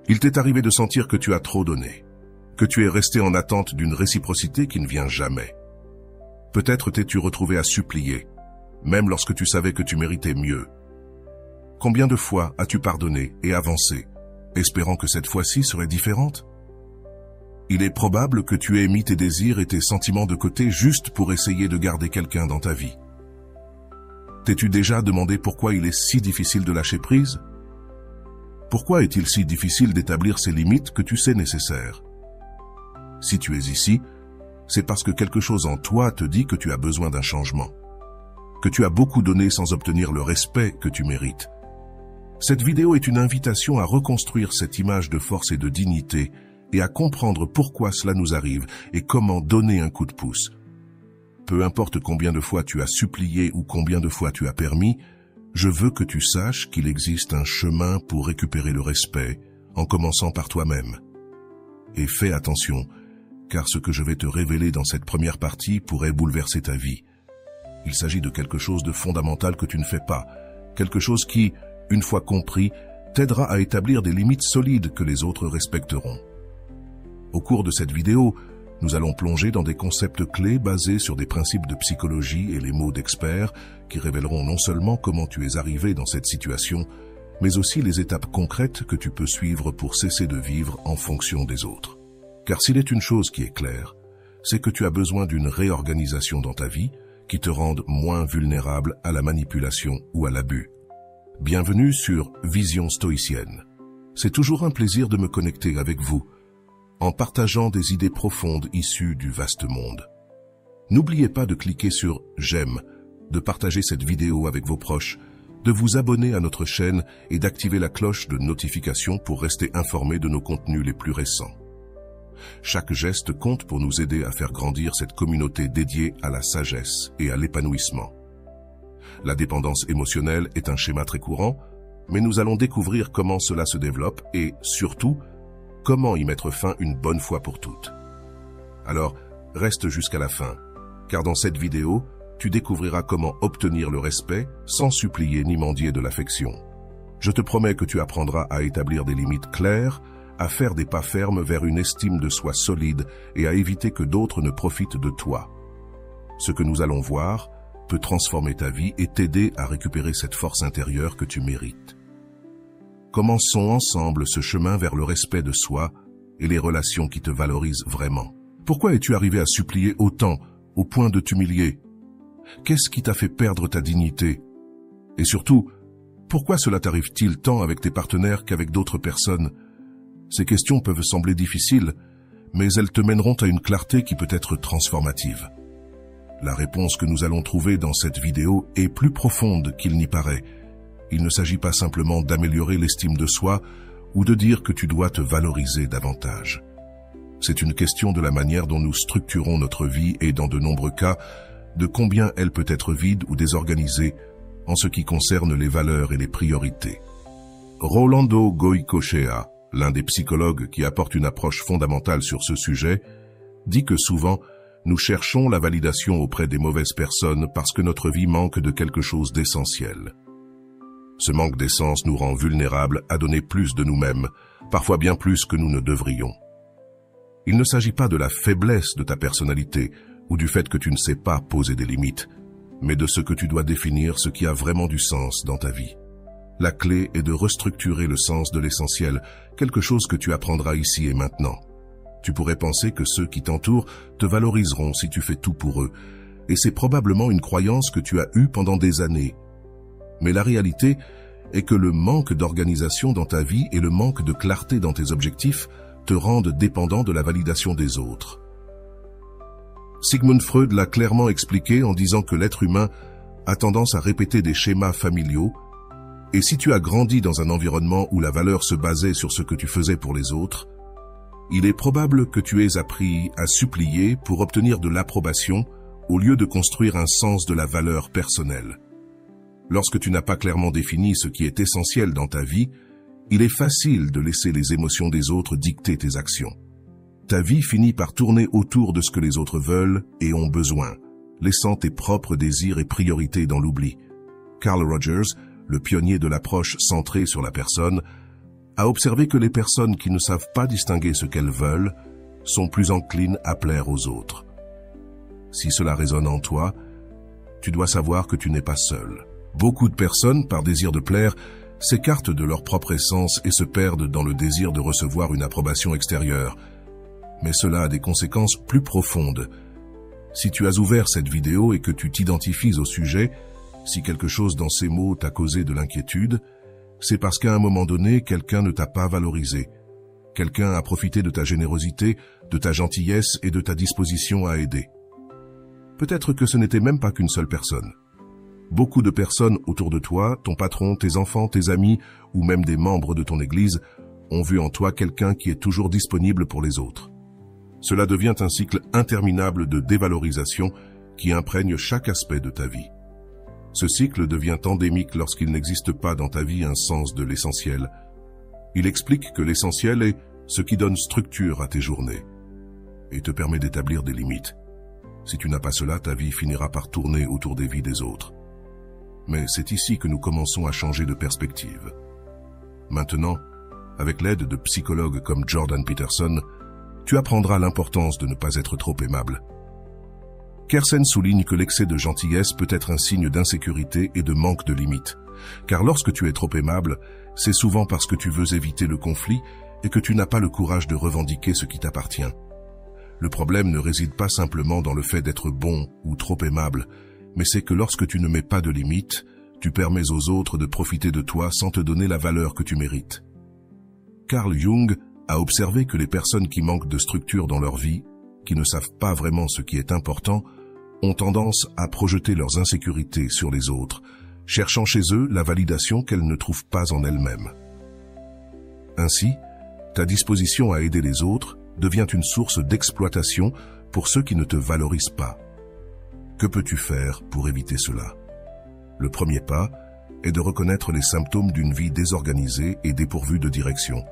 Il t'est arrivé de sentir que tu as trop donné, que tu es resté en attente d'une réciprocité qui ne vient jamais. Peut-être t'es-tu retrouvé à supplier, même lorsque tu savais que tu méritais mieux. Combien de fois as-tu pardonné et avancé, espérant que cette fois-ci serait différente? Il est probable que tu aies mis tes désirs et tes sentiments de côté juste pour essayer de garder quelqu'un dans ta vie. T'es-tu déjà demandé pourquoi il est si difficile de lâcher prise? Pourquoi est-il si difficile d'établir ces limites que tu sais nécessaires? Si tu es ici, c'est parce que quelque chose en toi te dit que tu as besoin d'un changement, que tu as beaucoup donné sans obtenir le respect que tu mérites. Cette vidéo est une invitation à reconstruire cette image de force et de dignité et à comprendre pourquoi cela nous arrive et comment donner un coup de pouce. Peu importe combien de fois tu as supplié ou combien de fois tu as permis, je veux que tu saches qu'il existe un chemin pour récupérer le respect, en commençant par toi-même. Et fais attention, car ce que je vais te révéler dans cette première partie pourrait bouleverser ta vie. Il s'agit de quelque chose de fondamental que tu ne fais pas, quelque chose qui, une fois compris, t'aidera à établir des limites solides que les autres respecteront. Au cours de cette vidéo, nous allons plonger dans des concepts clés basés sur des principes de psychologie et les mots d'experts qui révéleront non seulement comment tu es arrivé dans cette situation, mais aussi les étapes concrètes que tu peux suivre pour cesser de vivre en fonction des autres. Car s'il est une chose qui est claire, c'est que tu as besoin d'une réorganisation dans ta vie qui te rende moins vulnérable à la manipulation ou à l'abus. Bienvenue sur Vision Stoïcienne. C'est toujours un plaisir de me connecter avec vous, en partageant des idées profondes issues du vaste monde. N'oubliez pas de cliquer sur « J'aime », de partager cette vidéo avec vos proches, de vous abonner à notre chaîne et d'activer la cloche de notification pour rester informé de nos contenus les plus récents. Chaque geste compte pour nous aider à faire grandir cette communauté dédiée à la sagesse et à l'épanouissement. La dépendance émotionnelle est un schéma très courant, mais nous allons découvrir comment cela se développe et, surtout, comment y mettre fin une bonne fois pour toutes. Alors, reste jusqu'à la fin, car dans cette vidéo, tu découvriras comment obtenir le respect sans supplier ni mendier de l'affection. Je te promets que tu apprendras à établir des limites claires, à faire des pas fermes vers une estime de soi solide et à éviter que d'autres ne profitent de toi. Ce que nous allons voir peut transformer ta vie et t'aider à récupérer cette force intérieure que tu mérites. Commençons ensemble ce chemin vers le respect de soi et les relations qui te valorisent vraiment. Pourquoi es-tu arrivé à supplier autant, au point de t'humilier? Qu'est-ce qui t'a fait perdre ta dignité? Et surtout, pourquoi cela t'arrive-t-il tant avec tes partenaires qu'avec d'autres personnes? Ces questions peuvent sembler difficiles, mais elles te mèneront à une clarté qui peut être transformative. La réponse que nous allons trouver dans cette vidéo est plus profonde qu'il n'y paraît. Il ne s'agit pas simplement d'améliorer l'estime de soi ou de dire que tu dois te valoriser davantage. C'est une question de la manière dont nous structurons notre vie et, dans de nombreux cas, de combien elle peut être vide ou désorganisée en ce qui concerne les valeurs et les priorités. Rolando Goycochea, l'un des psychologues qui apporte une approche fondamentale sur ce sujet, dit que souvent, nous cherchons la validation auprès des mauvaises personnes parce que notre vie manque de quelque chose d'essentiel. Ce manque d'essence nous rend vulnérables à donner plus de nous-mêmes, parfois bien plus que nous ne devrions. Il ne s'agit pas de la faiblesse de ta personnalité ou du fait que tu ne sais pas poser des limites, mais de ce que tu dois définir ce qui a vraiment du sens dans ta vie. La clé est de restructurer le sens de l'essentiel, quelque chose que tu apprendras ici et maintenant. Tu pourrais penser que ceux qui t'entourent te valoriseront si tu fais tout pour eux, et c'est probablement une croyance que tu as eue pendant des années. Mais la réalité est que le manque d'organisation dans ta vie et le manque de clarté dans tes objectifs te rendent dépendant de la validation des autres. Sigmund Freud l'a clairement expliqué en disant que l'être humain a tendance à répéter des schémas familiaux, et si tu as grandi dans un environnement où la valeur se basait sur ce que tu faisais pour les autres, il est probable que tu aies appris à supplier pour obtenir de l'approbation au lieu de construire un sens de la valeur personnelle. Lorsque tu n'as pas clairement défini ce qui est essentiel dans ta vie, il est facile de laisser les émotions des autres dicter tes actions. Ta vie finit par tourner autour de ce que les autres veulent et ont besoin, laissant tes propres désirs et priorités dans l'oubli. Carl Rogers, le pionnier de l'approche centrée sur la personne, a observé que les personnes qui ne savent pas distinguer ce qu'elles veulent sont plus enclines à plaire aux autres. Si cela résonne en toi, tu dois savoir que tu n'es pas seul. Beaucoup de personnes, par désir de plaire, s'écartent de leur propre essence et se perdent dans le désir de recevoir une approbation extérieure. Mais cela a des conséquences plus profondes. Si tu as ouvert cette vidéo et que tu t'identifies au sujet, si quelque chose dans ces mots t'a causé de l'inquiétude, c'est parce qu'à un moment donné, quelqu'un ne t'a pas valorisé. Quelqu'un a profité de ta générosité, de ta gentillesse et de ta disposition à aider. Peut-être que ce n'était même pas qu'une seule personne. Beaucoup de personnes autour de toi, ton patron, tes enfants, tes amis ou même des membres de ton église ont vu en toi quelqu'un qui est toujours disponible pour les autres. Cela devient un cycle interminable de dévalorisation qui imprègne chaque aspect de ta vie. Ce cycle devient endémique lorsqu'il n'existe pas dans ta vie un sens de l'essentiel. Il explique que l'essentiel est ce qui donne structure à tes journées et te permet d'établir des limites. Si tu n'as pas cela, ta vie finira par tourner autour des vies des autres. Mais c'est ici que nous commençons à changer de perspective. Maintenant, avec l'aide de psychologues comme Jordan Peterson, tu apprendras l'importance de ne pas être trop aimable. Kersen souligne que l'excès de gentillesse peut être un signe d'insécurité et de manque de limites. Car lorsque tu es trop aimable, c'est souvent parce que tu veux éviter le conflit et que tu n'as pas le courage de revendiquer ce qui t'appartient. Le problème ne réside pas simplement dans le fait d'être bon ou trop aimable, mais c'est que lorsque tu ne mets pas de limites, tu permets aux autres de profiter de toi sans te donner la valeur que tu mérites. Carl Jung a observé que les personnes qui manquent de structure dans leur vie, qui ne savent pas vraiment ce qui est important, ont tendance à projeter leurs insécurités sur les autres, cherchant chez eux la validation qu'elles ne trouvent pas en elles-mêmes. Ainsi, ta disposition à aider les autres devient une source d'exploitation pour ceux qui ne te valorisent pas. Que peux-tu faire pour éviter cela? Le premier pas est de reconnaître les symptômes d'une vie désorganisée et dépourvue de direction.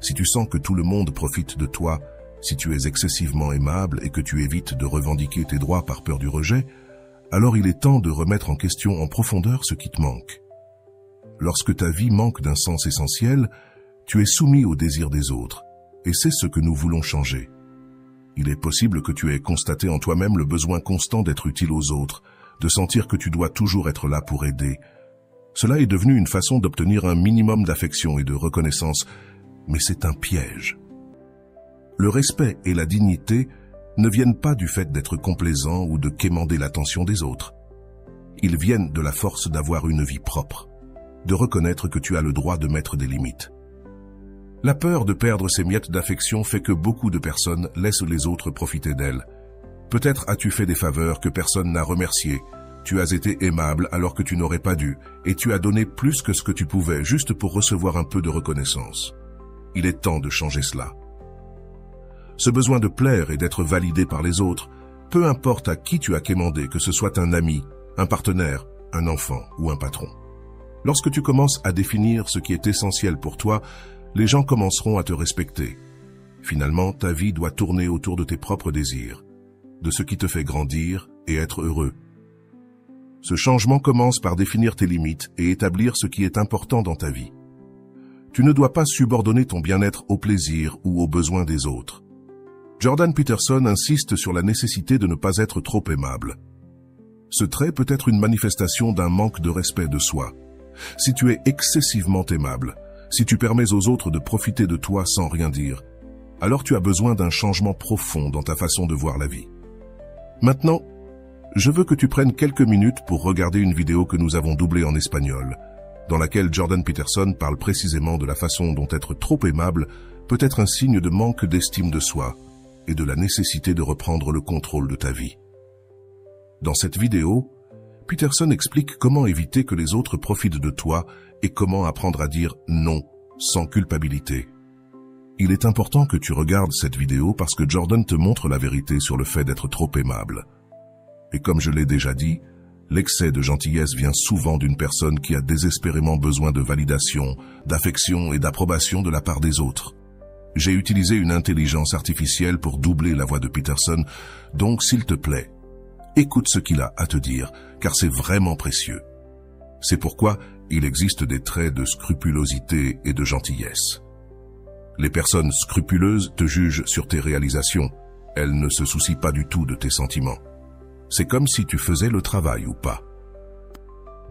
Si tu sens que tout le monde profite de toi, si tu es excessivement aimable et que tu évites de revendiquer tes droits par peur du rejet, alors il est temps de remettre en question en profondeur ce qui te manque. Lorsque ta vie manque d'un sens essentiel, tu es soumis au désir des autres, et c'est ce que nous voulons changer. Il est possible que tu aies constaté en toi-même le besoin constant d'être utile aux autres, de sentir que tu dois toujours être là pour aider. Cela est devenu une façon d'obtenir un minimum d'affection et de reconnaissance, mais c'est un piège. Le respect et la dignité ne viennent pas du fait d'être complaisant ou de quémander l'attention des autres. Ils viennent de la force d'avoir une vie propre, de reconnaître que tu as le droit de mettre des limites. La peur de perdre ces miettes d'affection fait que beaucoup de personnes laissent les autres profiter d'elles. Peut-être as-tu fait des faveurs que personne n'a remerciées. Tu as été aimable alors que tu n'aurais pas dû, et tu as donné plus que ce que tu pouvais juste pour recevoir un peu de reconnaissance. Il est temps de changer cela. Ce besoin de plaire et d'être validé par les autres, peu importe à qui tu as quémandé, que ce soit un ami, un partenaire, un enfant ou un patron. Lorsque tu commences à définir ce qui est essentiel pour toi, les gens commenceront à te respecter. Finalement, ta vie doit tourner autour de tes propres désirs, de ce qui te fait grandir et être heureux. Ce changement commence par définir tes limites et établir ce qui est important dans ta vie. Tu ne dois pas subordonner ton bien-être au plaisir ou aux besoins des autres. Jordan Peterson insiste sur la nécessité de ne pas être trop aimable. Ce trait peut être une manifestation d'un manque de respect de soi. Si tu es excessivement aimable, si tu permets aux autres de profiter de toi sans rien dire, alors tu as besoin d'un changement profond dans ta façon de voir la vie. Maintenant, je veux que tu prennes quelques minutes pour regarder une vidéo que nous avons doublée en espagnol, dans laquelle Jordan Peterson parle précisément de la façon dont être trop aimable peut être un signe de manque d'estime de soi et de la nécessité de reprendre le contrôle de ta vie. Dans cette vidéo, Peterson explique comment éviter que les autres profitent de toi et comment apprendre à dire non sans culpabilité. Il est important que tu regardes cette vidéo parce que Jordan te montre la vérité sur le fait d'être trop aimable. Et comme je l'ai déjà dit, l'excès de gentillesse vient souvent d'une personne qui a désespérément besoin de validation, d'affection et d'approbation de la part des autres. J'ai utilisé une intelligence artificielle pour doubler la voix de Peterson, donc s'il te plaît, écoute ce qu'il a à te dire, car c'est vraiment précieux. C'est pourquoi Il existe des traits de scrupulosité et de gentillesse. Les personnes scrupuleuses te jugent sur tes réalisations. Elles ne se soucient pas du tout de tes sentiments. C'est comme si tu faisais le travail ou pas.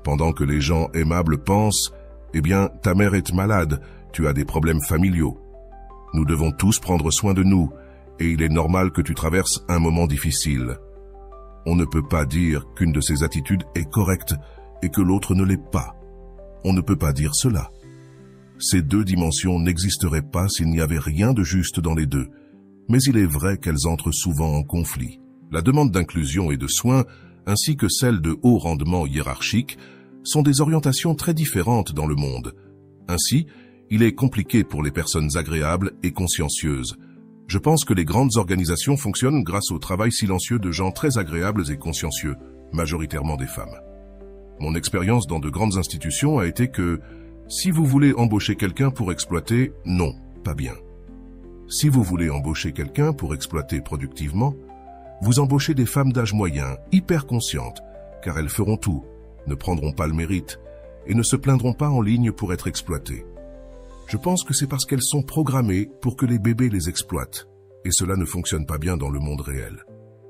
Pendant que les gens aimables pensent « Eh bien, ta mère est malade, tu as des problèmes familiaux. Nous devons tous prendre soin de nous, et il est normal que tu traverses un moment difficile. » On ne peut pas dire qu'une de ces attitudes est correcte et que l'autre ne l'est pas. On ne peut pas dire cela. Ces deux dimensions n'existeraient pas s'il n'y avait rien de juste dans les deux, mais il est vrai qu'elles entrent souvent en conflit. La demande d'inclusion et de soins, ainsi que celle de haut rendement hiérarchique, sont des orientations très différentes dans le monde. Ainsi, il est compliqué pour les personnes agréables et consciencieuses. Je pense que les grandes organisations fonctionnent grâce au travail silencieux de gens très agréables et consciencieux, majoritairement des femmes. Mon expérience dans de grandes institutions a été que, si vous voulez embaucher quelqu'un pour exploiter, non, pas bien. Si vous voulez embaucher quelqu'un pour exploiter productivement, vous embauchez des femmes d'âge moyen, hyper conscientes, car elles feront tout, ne prendront pas le mérite et ne se plaindront pas en ligne pour être exploitées. Je pense que c'est parce qu'elles sont programmées pour que les bébés les exploitent, et cela ne fonctionne pas bien dans le monde réel.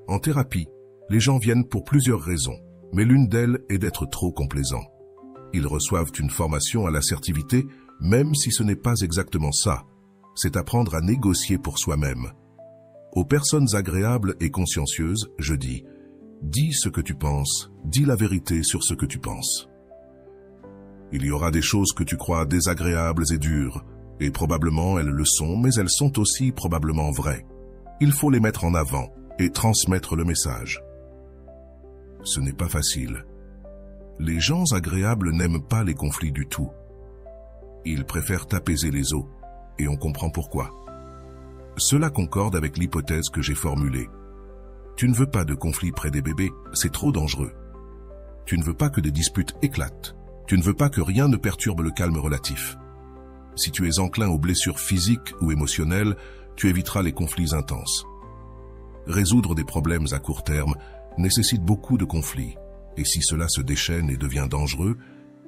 En thérapie, les gens viennent pour plusieurs raisons, mais l'une d'elles est d'être trop complaisants. Ils reçoivent une formation à l'assertivité, même si ce n'est pas exactement ça. C'est apprendre à négocier pour soi-même. Aux personnes agréables et consciencieuses, je dis « Dis ce que tu penses, dis la vérité sur ce que tu penses ». Il y aura des choses que tu crois désagréables et dures, et probablement elles le sont, mais elles sont aussi probablement vraies. Il faut les mettre en avant et transmettre le message. Ce n'est pas facile. Les gens agréables n'aiment pas les conflits du tout. Ils préfèrent apaiser les eaux, et on comprend pourquoi. Cela concorde avec l'hypothèse que j'ai formulée. Tu ne veux pas de conflits près des bébés, c'est trop dangereux. Tu ne veux pas que des disputes éclatent. Tu ne veux pas que rien ne perturbe le calme relatif. Si tu es enclin aux blessures physiques ou émotionnelles, tu éviteras les conflits intenses. Résoudre des problèmes à court terme nécessite beaucoup de conflits, et si cela se déchaîne et devient dangereux,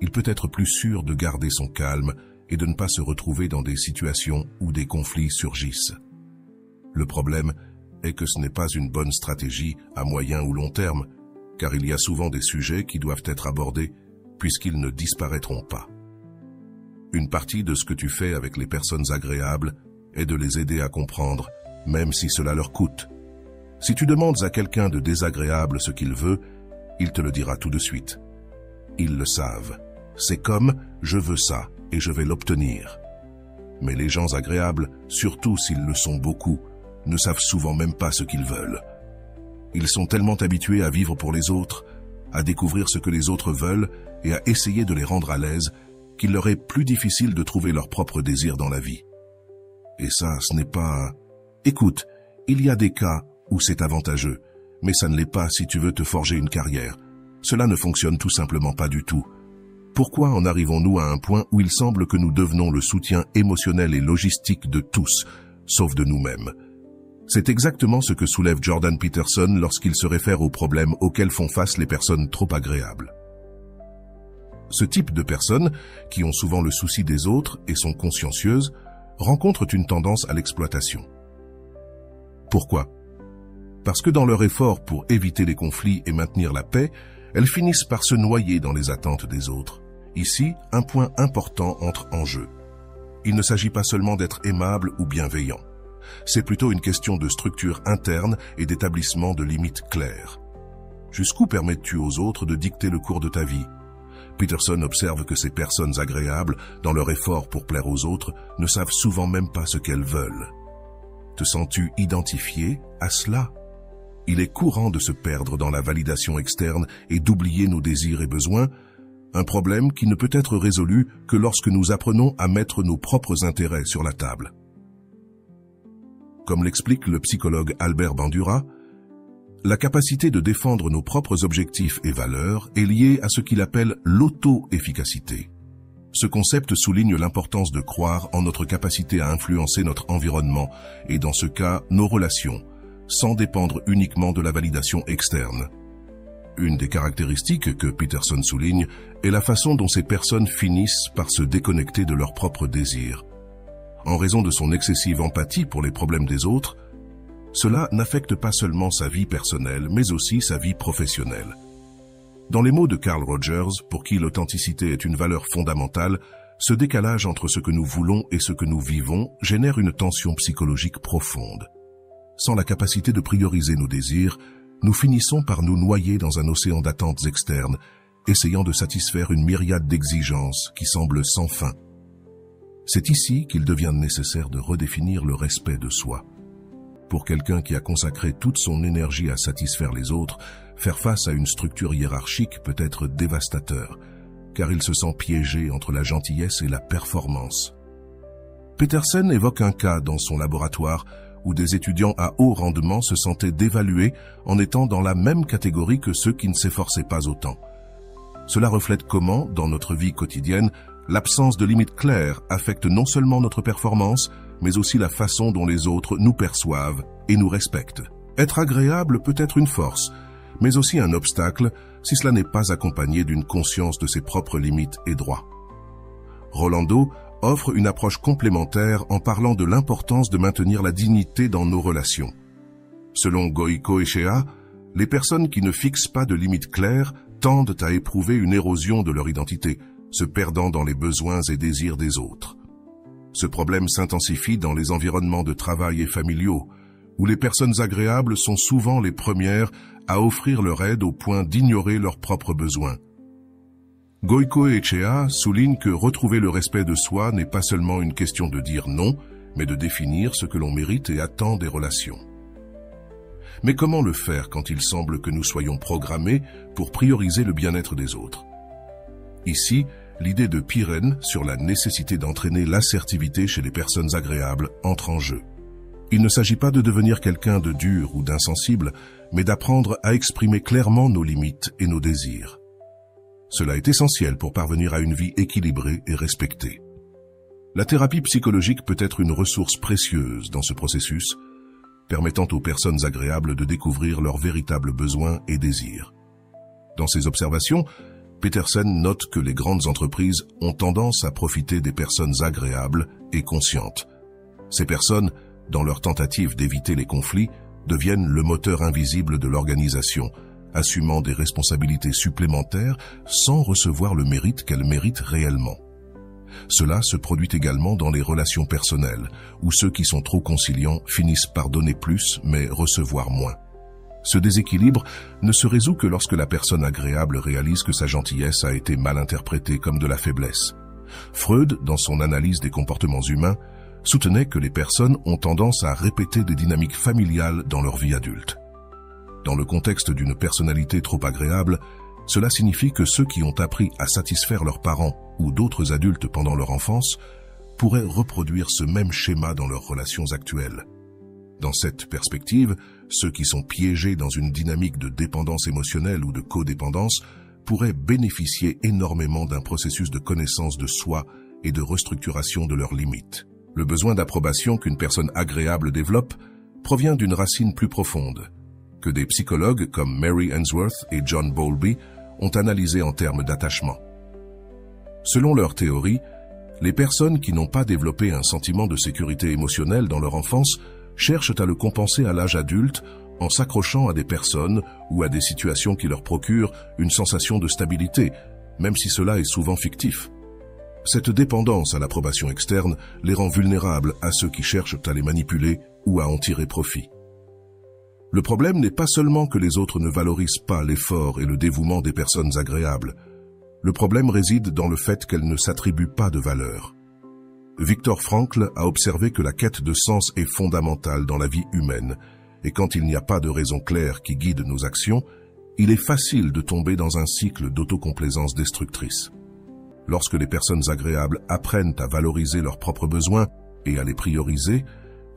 il peut être plus sûr de garder son calme et de ne pas se retrouver dans des situations où des conflits surgissent. Le problème est que ce n'est pas une bonne stratégie à moyen ou long terme, car il y a souvent des sujets qui doivent être abordés puisqu'ils ne disparaîtront pas. Une partie de ce que tu fais avec les personnes agréables est de les aider à comprendre, même si cela leur coûte. Si tu demandes à quelqu'un de désagréable ce qu'il veut, il te le dira tout de suite. Ils le savent. C'est comme « je veux ça et je vais l'obtenir ». Mais les gens agréables, surtout s'ils le sont beaucoup, ne savent souvent même pas ce qu'ils veulent. Ils sont tellement habitués à vivre pour les autres, à découvrir ce que les autres veulent et à essayer de les rendre à l'aise, qu'il leur est plus difficile de trouver leur propre désir dans la vie. Et ça, ce n'est pas... Écoute, il y a des cas où c'est avantageux, mais ça ne l'est pas si tu veux te forger une carrière. Cela ne fonctionne tout simplement pas du tout. Pourquoi en arrivons-nous à un point où il semble que nous devenons le soutien émotionnel et logistique de tous, sauf de nous-mêmes? C'est exactement ce que soulève Jordan Peterson lorsqu'il se réfère aux problèmes auxquels font face les personnes trop agréables. Ce type de personnes, qui ont souvent le souci des autres et sont consciencieuses, rencontrent une tendance à l'exploitation. Pourquoi? Parce que dans leur effort pour éviter les conflits et maintenir la paix, elles finissent par se noyer dans les attentes des autres. Ici, un point important entre en jeu. Il ne s'agit pas seulement d'être aimable ou bienveillant. C'est plutôt une question de structure interne et d'établissement de limites claires. Jusqu'où permets-tu aux autres de dicter le cours de ta vie? Peterson observe que ces personnes agréables, dans leur effort pour plaire aux autres, ne savent souvent même pas ce qu'elles veulent. Te sens-tu identifié à cela? Il est courant de se perdre dans la validation externe et d'oublier nos désirs et besoins, un problème qui ne peut être résolu que lorsque nous apprenons à mettre nos propres intérêts sur la table. Comme l'explique le psychologue Albert Bandura, la capacité de défendre nos propres objectifs et valeurs est liée à ce qu'il appelle l'auto-efficacité. Ce concept souligne l'importance de croire en notre capacité à influencer notre environnement et, dans ce cas, nos relations, sans dépendre uniquement de la validation externe. Une des caractéristiques que Peterson souligne est la façon dont ces personnes finissent par se déconnecter de leurs propres désirs. En raison de son excessive empathie pour les problèmes des autres, cela n'affecte pas seulement sa vie personnelle, mais aussi sa vie professionnelle. Dans les mots de Carl Rogers, pour qui l'authenticité est une valeur fondamentale, ce décalage entre ce que nous voulons et ce que nous vivons génère une tension psychologique profonde. Sans la capacité de prioriser nos désirs, nous finissons par nous noyer dans un océan d'attentes externes, essayant de satisfaire une myriade d'exigences qui semblent sans fin. C'est ici qu'il devient nécessaire de redéfinir le respect de soi. Pour quelqu'un qui a consacré toute son énergie à satisfaire les autres, faire face à une structure hiérarchique peut être dévastateur, car il se sent piégé entre la gentillesse et la performance. Peterson évoque un cas dans son laboratoire où des étudiants à haut rendement se sentaient dévalués en étant dans la même catégorie que ceux qui ne s'efforçaient pas autant. Cela reflète comment, dans notre vie quotidienne, l'absence de limites claires affecte non seulement notre performance, mais aussi la façon dont les autres nous perçoivent et nous respectent. Être agréable peut être une force, mais aussi un obstacle si cela n'est pas accompagné d'une conscience de ses propres limites et droits. Rolando offre une approche complémentaire en parlant de l'importance de maintenir la dignité dans nos relations. Selon Goicoechea, les personnes qui ne fixent pas de limites claires tendent à éprouver une érosion de leur identité, se perdant dans les besoins et désirs des autres. Ce problème s'intensifie dans les environnements de travail et familiaux, où les personnes agréables sont souvent les premières à offrir leur aide au point d'ignorer leurs propres besoins. Goicoechea souligne que retrouver le respect de soi n'est pas seulement une question de dire non, mais de définir ce que l'on mérite et attend des relations. Mais comment le faire quand il semble que nous soyons programmés pour prioriser le bien-être des autres? Ici, l'idée de Piren sur la nécessité d'entraîner l'assertivité chez les personnes agréables entre en jeu. Il ne s'agit pas de devenir quelqu'un de dur ou d'insensible, mais d'apprendre à exprimer clairement nos limites et nos désirs. Cela est essentiel pour parvenir à une vie équilibrée et respectée. La thérapie psychologique peut être une ressource précieuse dans ce processus, permettant aux personnes agréables de découvrir leurs véritables besoins et désirs. Dans ses observations, Peterson note que les grandes entreprises ont tendance à profiter des personnes agréables et conscientes. Ces personnes, dans leur tentative d'éviter les conflits, deviennent le moteur invisible de l'organisation, assumant des responsabilités supplémentaires sans recevoir le mérite qu'elles méritent réellement. Cela se produit également dans les relations personnelles, où ceux qui sont trop conciliants finissent par donner plus mais recevoir moins. Ce déséquilibre ne se résout que lorsque la personne agréable réalise que sa gentillesse a été mal interprétée comme de la faiblesse. Freud, dans son analyse des comportements humains, soutenait que les personnes ont tendance à répéter des dynamiques familiales dans leur vie adulte. Dans le contexte d'une personnalité trop agréable, cela signifie que ceux qui ont appris à satisfaire leurs parents ou d'autres adultes pendant leur enfance pourraient reproduire ce même schéma dans leurs relations actuelles. Dans cette perspective, ceux qui sont piégés dans une dynamique de dépendance émotionnelle ou de codépendance pourraient bénéficier énormément d'un processus de connaissance de soi et de restructuration de leurs limites. Le besoin d'approbation qu'une personne agréable développe provient d'une racine plus profonde, que des psychologues comme Mary Ainsworth et John Bowlby ont analysé en termes d'attachement. Selon leur théorie, les personnes qui n'ont pas développé un sentiment de sécurité émotionnelle dans leur enfance cherchent à le compenser à l'âge adulte en s'accrochant à des personnes ou à des situations qui leur procurent une sensation de stabilité, même si cela est souvent fictif. Cette dépendance à l'approbation externe les rend vulnérables à ceux qui cherchent à les manipuler ou à en tirer profit. Le problème n'est pas seulement que les autres ne valorisent pas l'effort et le dévouement des personnes agréables. Le problème réside dans le fait qu'elles ne s'attribuent pas de valeur. Viktor Frankl a observé que la quête de sens est fondamentale dans la vie humaine, et quand il n'y a pas de raison claire qui guide nos actions, il est facile de tomber dans un cycle d'autocomplaisance destructrice. Lorsque les personnes agréables apprennent à valoriser leurs propres besoins et à les prioriser,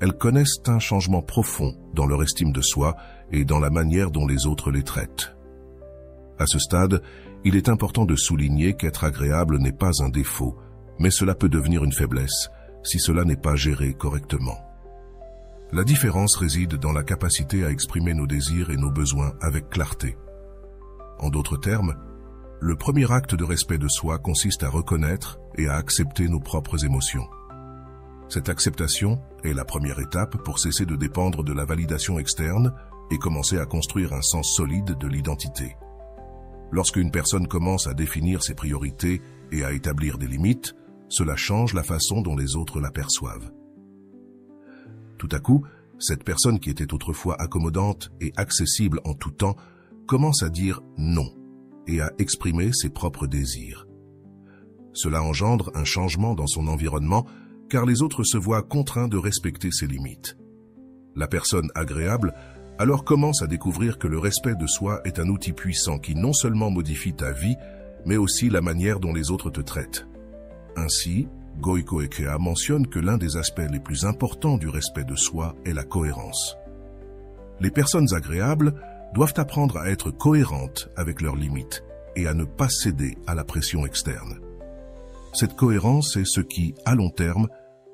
elles connaissent un changement profond dans leur estime de soi et dans la manière dont les autres les traitent. À ce stade, il est important de souligner qu'être agréable n'est pas un défaut, mais cela peut devenir une faiblesse si cela n'est pas géré correctement. La différence réside dans la capacité à exprimer nos désirs et nos besoins avec clarté. En d'autres termes, le premier acte de respect de soi consiste à reconnaître et à accepter nos propres émotions. Cette acceptation est la première étape pour cesser de dépendre de la validation externe et commencer à construire un sens solide de l'identité. Lorsqu'une personne commence à définir ses priorités et à établir des limites, cela change la façon dont les autres l'aperçoivent. Tout à coup, cette personne qui était autrefois accommodante et accessible en tout temps commence à dire non et à exprimer ses propres désirs. Cela engendre un changement dans son environnement car les autres se voient contraints de respecter ses limites. La personne agréable alors commence à découvrir que le respect de soi est un outil puissant qui non seulement modifie ta vie, mais aussi la manière dont les autres te traitent. Ainsi, Goiko Ekea mentionne que l'un des aspects les plus importants du respect de soi est la cohérence. Les personnes agréables doivent apprendre à être cohérentes avec leurs limites et à ne pas céder à la pression externe. Cette cohérence est ce qui, à long terme,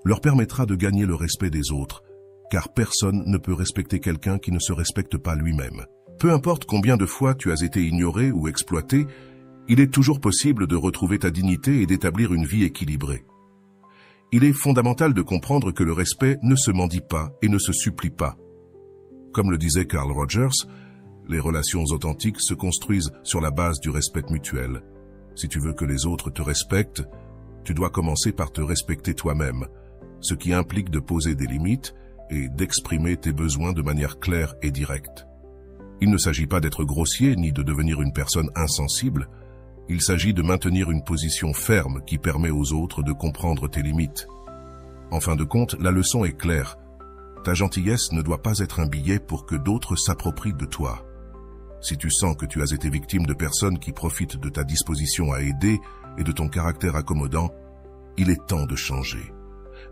leur permettra de gagner le respect des autres, car personne ne peut respecter quelqu'un qui ne se respecte pas lui-même. Peu importe combien de fois tu as été ignoré ou exploité, il est toujours possible de retrouver ta dignité et d'établir une vie équilibrée. Il est fondamental de comprendre que le respect ne se mendie pas et ne se supplie pas. Comme le disait Carl Rogers, les relations authentiques se construisent sur la base du respect mutuel. Si tu veux que les autres te respectent, tu dois commencer par te respecter toi-même, ce qui implique de poser des limites et d'exprimer tes besoins de manière claire et directe. Il ne s'agit pas d'être grossier ni de devenir une personne insensible. Il s'agit de maintenir une position ferme qui permet aux autres de comprendre tes limites. En fin de compte, la leçon est claire. Ta gentillesse ne doit pas être un billet pour que d'autres s'approprient de toi. Si tu sens que tu as été victime de personnes qui profitent de ta disposition à aider et de ton caractère accommodant, il est temps de changer.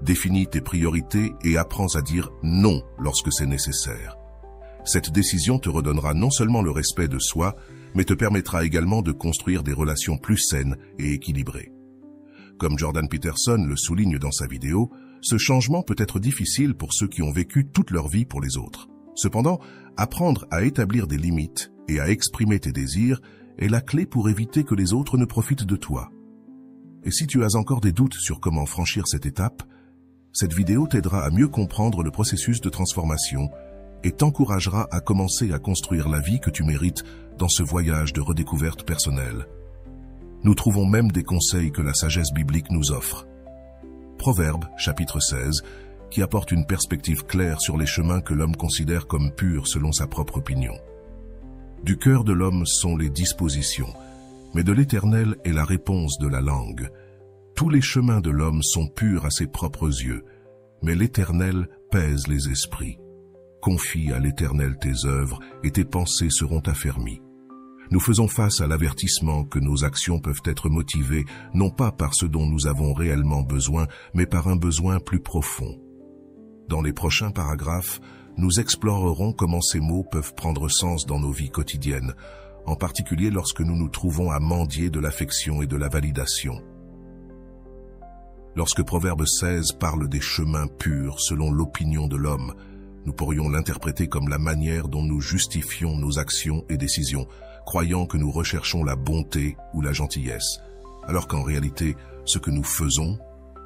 Définis tes priorités et apprends à dire non lorsque c'est nécessaire. Cette décision te redonnera non seulement le respect de soi, mais te permettra également de construire des relations plus saines et équilibrées. Comme Jordan Peterson le souligne dans sa vidéo, ce changement peut être difficile pour ceux qui ont vécu toute leur vie pour les autres. Cependant, apprendre à établir des limites et à exprimer tes désirs est la clé pour éviter que les autres ne profitent de toi. Et si tu as encore des doutes sur comment franchir cette étape, cette vidéo t'aidera à mieux comprendre le processus de transformation et t'encouragera à commencer à construire la vie que tu mérites dans ce voyage de redécouverte personnelle. Nous trouvons même des conseils que la sagesse biblique nous offre. Proverbes, chapitre 16, qui apporte une perspective claire sur les chemins que l'homme considère comme purs selon sa propre opinion. Du cœur de l'homme sont les dispositions, mais de l'Éternel est la réponse de la langue. Tous les chemins de l'homme sont purs à ses propres yeux, mais l'Éternel pèse les esprits. Confie à l'Éternel tes œuvres et tes pensées seront affermies. Nous faisons face à l'avertissement que nos actions peuvent être motivées non pas par ce dont nous avons réellement besoin, mais par un besoin plus profond. Dans les prochains paragraphes, nous explorerons comment ces mots peuvent prendre sens dans nos vies quotidiennes, en particulier lorsque nous nous trouvons à mendier de l'affection et de la validation. Lorsque Proverbe 16 parle des chemins purs selon l'opinion de l'homme, nous pourrions l'interpréter comme la manière dont nous justifions nos actions et décisions, croyant que nous recherchons la bonté ou la gentillesse, alors qu'en réalité, ce que nous faisons,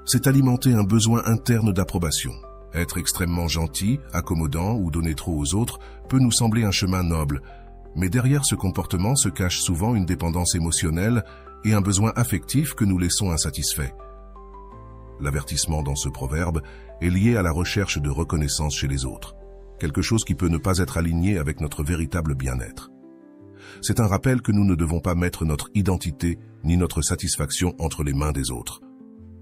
c'est alimenter un besoin interne d'approbation. Être extrêmement gentil, accommodant ou donner trop aux autres peut nous sembler un chemin noble, mais derrière ce comportement se cache souvent une dépendance émotionnelle et un besoin affectif que nous laissons insatisfait. L'avertissement dans ce proverbe est lié à la recherche de reconnaissance chez les autres, quelque chose qui peut ne pas être aligné avec notre véritable bien-être. C'est un rappel que nous ne devons pas mettre notre identité ni notre satisfaction entre les mains des autres.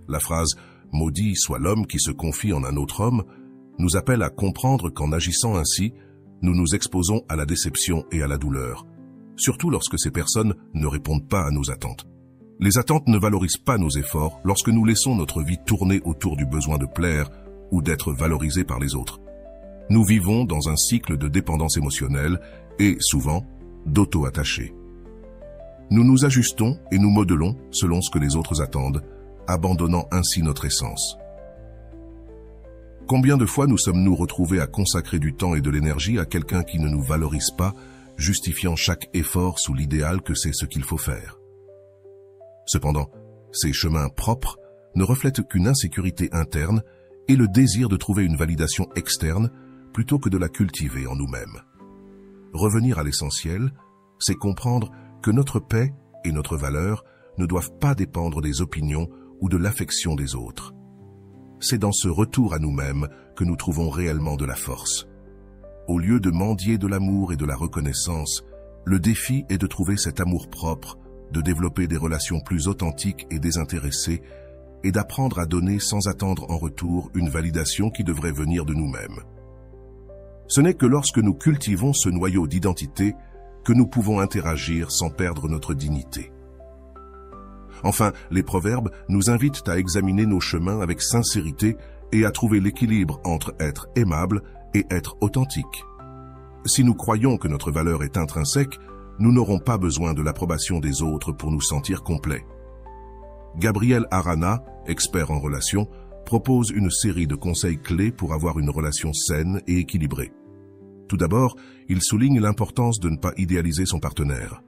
La phrase « Maudit soit l'homme qui se confie en un autre homme » nous appelle à comprendre qu'en agissant ainsi, nous nous exposons à la déception et à la douleur, surtout lorsque ces personnes ne répondent pas à nos attentes. Les attentes ne valorisent pas nos efforts lorsque nous laissons notre vie tourner autour du besoin de plaire ou d'être valorisés par les autres. Nous vivons dans un cycle de dépendance émotionnelle et, souvent, d'auto-attaché. Nous nous ajustons et nous modelons selon ce que les autres attendent, abandonnant ainsi notre essence. Combien de fois nous sommes-nous retrouvés à consacrer du temps et de l'énergie à quelqu'un qui ne nous valorise pas, justifiant chaque effort sous l'idéal que c'est ce qu'il faut faire. Cependant, ces chemins propres ne reflètent qu'une insécurité interne et le désir de trouver une validation externe plutôt que de la cultiver en nous-mêmes. Revenir à l'essentiel, c'est comprendre que notre paix et notre valeur ne doivent pas dépendre des opinions ou de l'affection des autres. C'est dans ce retour à nous-mêmes que nous trouvons réellement de la force. Au lieu de mendier de l'amour et de la reconnaissance, le défi est de trouver cet amour propre, de développer des relations plus authentiques et désintéressées, et d'apprendre à donner sans attendre en retour une validation qui devrait venir de nous-mêmes. Ce n'est que lorsque nous cultivons ce noyau d'identité que nous pouvons interagir sans perdre notre dignité. Enfin, les proverbes nous invitent à examiner nos chemins avec sincérité et à trouver l'équilibre entre être aimable et être authentique. Si nous croyons que notre valeur est intrinsèque, nous n'aurons pas besoin de l'approbation des autres pour nous sentir complets. Gabriel Arana, expert en relations, propose une série de conseils clés pour avoir une relation saine et équilibrée. Tout d'abord, il souligne l'importance de ne pas idéaliser son partenaire.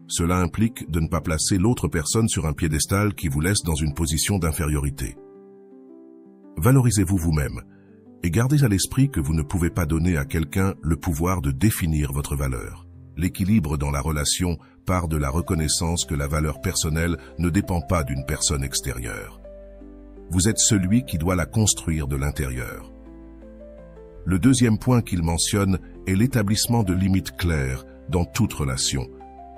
Cela implique de ne pas placer l'autre personne sur un piédestal qui vous laisse dans une position d'infériorité. Valorisez-vous vous-même et gardez à l'esprit que vous ne pouvez pas donner à quelqu'un le pouvoir de définir votre valeur. L'équilibre dans la relation part de la reconnaissance que la valeur personnelle ne dépend pas d'une personne extérieure. Vous êtes celui qui doit la construire de l'intérieur. Le deuxième point qu'il mentionne est l'établissement de limites claires dans toute relation,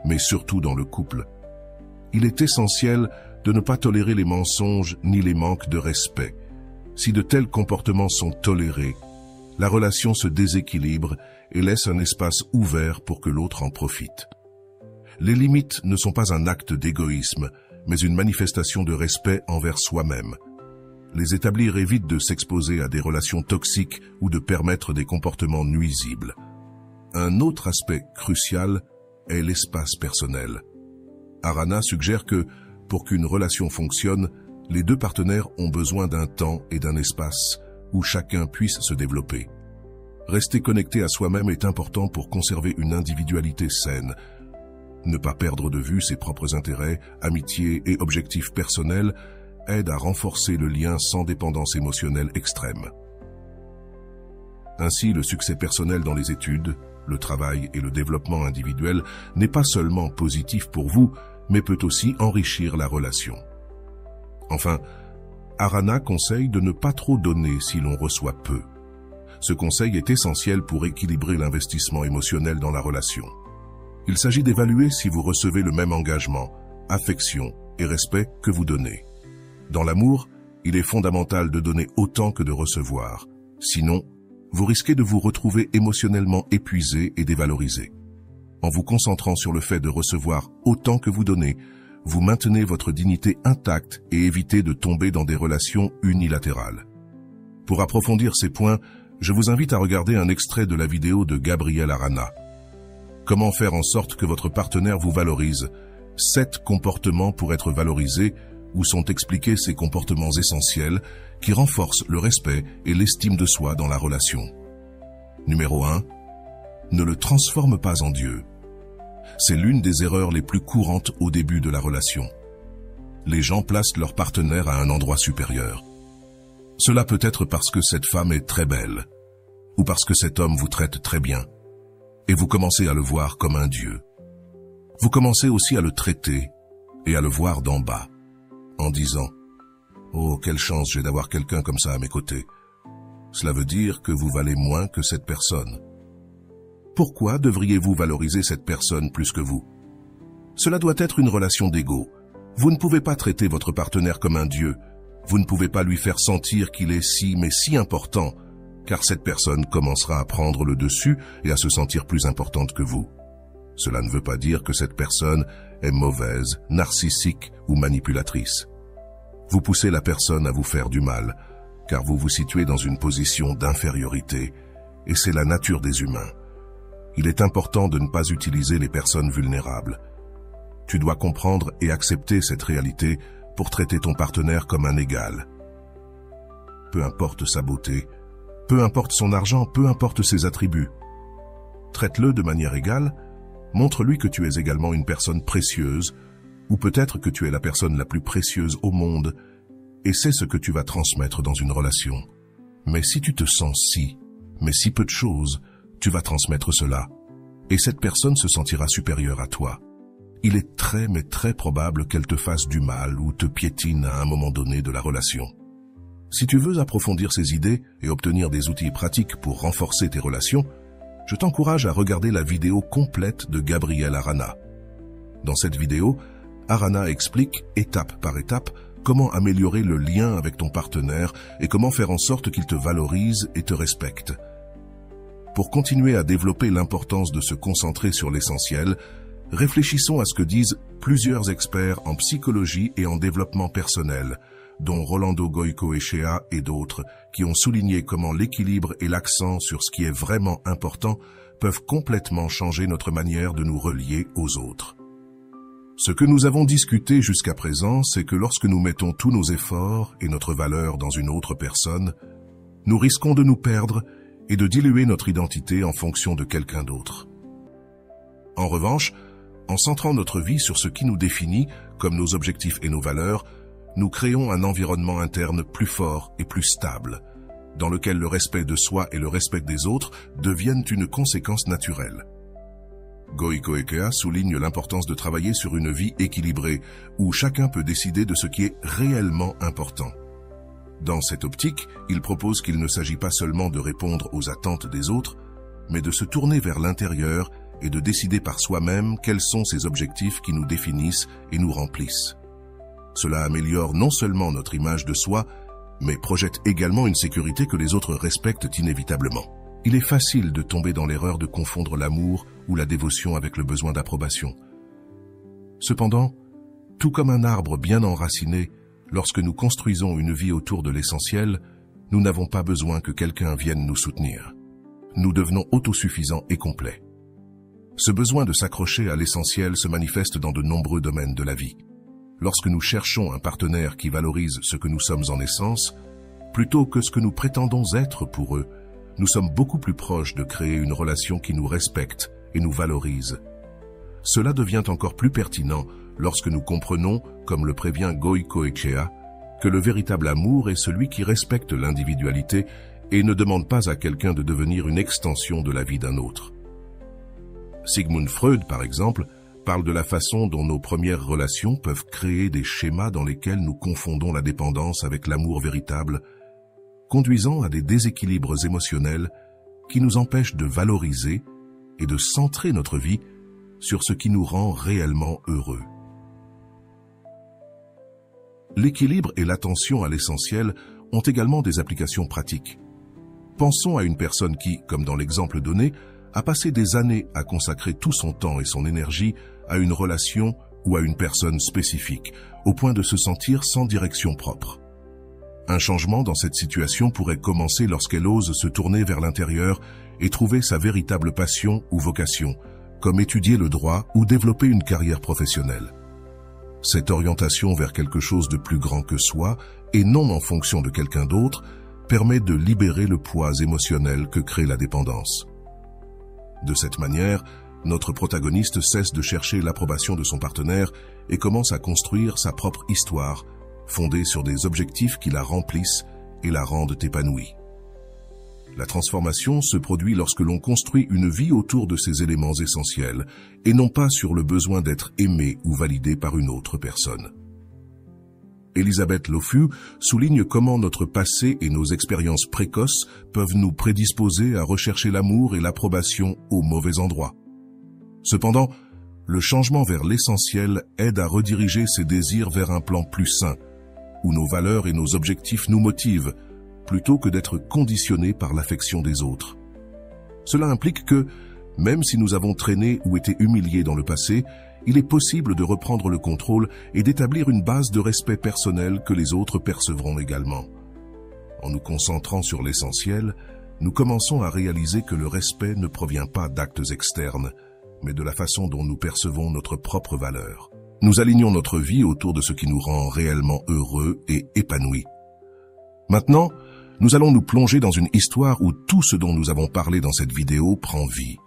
mais surtout dans le couple. Il est essentiel de ne pas tolérer les mensonges ni les manques de respect. Si de tels comportements sont tolérés, la relation se déséquilibre et laisse un espace ouvert pour que l'autre en profite. Les limites ne sont pas un acte d'égoïsme, mais une manifestation de respect envers soi-même. Les établir évite de s'exposer à des relations toxiques ou de permettre des comportements nuisibles. Un autre aspect crucial est l'espace personnel. Arana suggère que, pour qu'une relation fonctionne, les deux partenaires ont besoin d'un temps et d'un espace où chacun puisse se développer. Rester connecté à soi-même est important pour conserver une individualité saine. Ne pas perdre de vue ses propres intérêts, amitiés et objectifs personnels aide à renforcer le lien sans dépendance émotionnelle extrême. Ainsi, le succès personnel dans les études, le travail et le développement individuel n'est pas seulement positif pour vous, mais peut aussi enrichir la relation. Enfin, Arana conseille de ne pas trop donner si l'on reçoit peu. Ce conseil est essentiel pour équilibrer l'investissement émotionnel dans la relation. Il s'agit d'évaluer si vous recevez le même engagement, affection et respect que vous donnez. Dans l'amour, il est fondamental de donner autant que de recevoir. Sinon, vous risquez de vous retrouver émotionnellement épuisé et dévalorisé. En vous concentrant sur le fait de recevoir autant que vous donnez, vous maintenez votre dignité intacte et évitez de tomber dans des relations unilatérales. Pour approfondir ces points, je vous invite à regarder un extrait de la vidéo de Gabriel Arana. Comment faire en sorte que votre partenaire vous valorise? 7 comportements pour être valorisés, où sont expliqués ces comportements essentiels qui renforcent le respect et l'estime de soi dans la relation. Numéro 1. Ne le transforme pas en Dieu. C'est l'une des erreurs les plus courantes au début de la relation. Les gens placent leur partenaire à un endroit supérieur. Cela peut être parce que cette femme est très belle, ou parce que cet homme vous traite très bien, et vous commencez à le voir comme un Dieu. Vous commencez aussi à le traiter et à le voir d'en bas, en disant « Oh, quelle chance j'ai d'avoir quelqu'un comme ça à mes côtés ». Cela veut dire que vous valez moins que cette personne. Pourquoi devriez-vous valoriser cette personne plus que vous? Cela doit être une relation d'ego. Vous ne pouvez pas traiter votre partenaire comme un Dieu. Vous ne pouvez pas lui faire sentir qu'il est si, mais si important, car cette personne commencera à prendre le dessus et à se sentir plus importante que vous. Cela ne veut pas dire que cette personne est mauvaise, narcissique ou manipulatrice. Vous poussez la personne à vous faire du mal, car vous vous situez dans une position d'infériorité, et c'est la nature des humains. Il est important de ne pas utiliser les personnes vulnérables. Tu dois comprendre et accepter cette réalité pour traiter ton partenaire comme un égal. Peu importe sa beauté, peu importe son argent, peu importe ses attributs. Traite-le de manière égale Montre-lui que tu es également une personne précieuse, ou peut-être que tu es la personne la plus précieuse au monde, et c'est ce que tu vas transmettre dans une relation. Mais si tu te sens mais si peu de choses, tu vas transmettre cela, et cette personne se sentira supérieure à toi. Il est très mais très probable qu'elle te fasse du mal ou te piétine à un moment donné de la relation. Si tu veux approfondir ces idées et obtenir des outils pratiques pour renforcer tes relations, je t'encourage à regarder la vidéo complète de Gabriel Arana. Dans cette vidéo, Arana explique, étape par étape, comment améliorer le lien avec ton partenaire et comment faire en sorte qu'il te valorise et te respecte. Pour continuer à développer l'importance de se concentrer sur l'essentiel, réfléchissons à ce que disent plusieurs experts en psychologie et en développement personnel, dont Rolando Goicoechea et d'autres, qui ont souligné comment l'équilibre et l'accent sur ce qui est vraiment important peuvent complètement changer notre manière de nous relier aux autres. Ce que nous avons discuté jusqu'à présent, c'est que lorsque nous mettons tous nos efforts et notre valeur dans une autre personne, nous risquons de nous perdre et de diluer notre identité en fonction de quelqu'un d'autre. En revanche, en centrant notre vie sur ce qui nous définit, comme nos objectifs et nos valeurs, nous créons un environnement interne plus fort et plus stable, dans lequel le respect de soi et le respect des autres deviennent une conséquence naturelle. Goicoechea souligne l'importance de travailler sur une vie équilibrée, où chacun peut décider de ce qui est réellement important. Dans cette optique, il propose qu'il ne s'agit pas seulement de répondre aux attentes des autres, mais de se tourner vers l'intérieur et de décider par soi-même quels sont ces objectifs qui nous définissent et nous remplissent. Cela améliore non seulement notre image de soi, mais projette également une sécurité que les autres respectent inévitablement. Il est facile de tomber dans l'erreur de confondre l'amour ou la dévotion avec le besoin d'approbation. Cependant, tout comme un arbre bien enraciné, lorsque nous construisons une vie autour de l'essentiel, nous n'avons pas besoin que quelqu'un vienne nous soutenir. Nous devenons autosuffisants et complets. Ce besoin de s'accrocher à l'essentiel se manifeste dans de nombreux domaines de la vie. Lorsque nous cherchons un partenaire qui valorise ce que nous sommes en essence, plutôt que ce que nous prétendons être pour eux, nous sommes beaucoup plus proches de créer une relation qui nous respecte et nous valorise. Cela devient encore plus pertinent lorsque nous comprenons, comme le prévient Goicoechea, que le véritable amour est celui qui respecte l'individualité et ne demande pas à quelqu'un de devenir une extension de la vie d'un autre. Sigmund Freud, par exemple, parle de la façon dont nos premières relations peuvent créer des schémas dans lesquels nous confondons la dépendance avec l'amour véritable, conduisant à des déséquilibres émotionnels qui nous empêchent de valoriser et de centrer notre vie sur ce qui nous rend réellement heureux. L'équilibre et l'attention à l'essentiel ont également des applications pratiques. Pensons à une personne qui, comme dans l'exemple donné, a passé des années à consacrer tout son temps et son énergie à une relation ou à une personne spécifique, au point de se sentir sans direction propre. Un changement dans cette situation pourrait commencer lorsqu'elle ose se tourner vers l'intérieur et trouver sa véritable passion ou vocation, comme étudier le droit ou développer une carrière professionnelle. Cette orientation vers quelque chose de plus grand que soi, et non en fonction de quelqu'un d'autre, permet de libérer le poids émotionnel que crée la dépendance. De cette manière, notre protagoniste cesse de chercher l'approbation de son partenaire et commence à construire sa propre histoire, fondée sur des objectifs qui la remplissent et la rendent épanouie. La transformation se produit lorsque l'on construit une vie autour de ces éléments essentiels, et non pas sur le besoin d'être aimé ou validé par une autre personne. Elisabeth Lofu souligne comment notre passé et nos expériences précoces peuvent nous prédisposer à rechercher l'amour et l'approbation au mauvais endroit. Cependant, le changement vers l'essentiel aide à rediriger ces désirs vers un plan plus sain, où nos valeurs et nos objectifs nous motivent, plutôt que d'être conditionnés par l'affection des autres. Cela implique que, même si nous avons traîné ou été humiliés dans le passé, il est possible de reprendre le contrôle et d'établir une base de respect personnel que les autres percevront également. En nous concentrant sur l'essentiel, nous commençons à réaliser que le respect ne provient pas d'actes externes, mais de la façon dont nous percevons notre propre valeur. Nous alignons notre vie autour de ce qui nous rend réellement heureux et épanouis. Maintenant, nous allons nous plonger dans une histoire où tout ce dont nous avons parlé dans cette vidéo prend vie.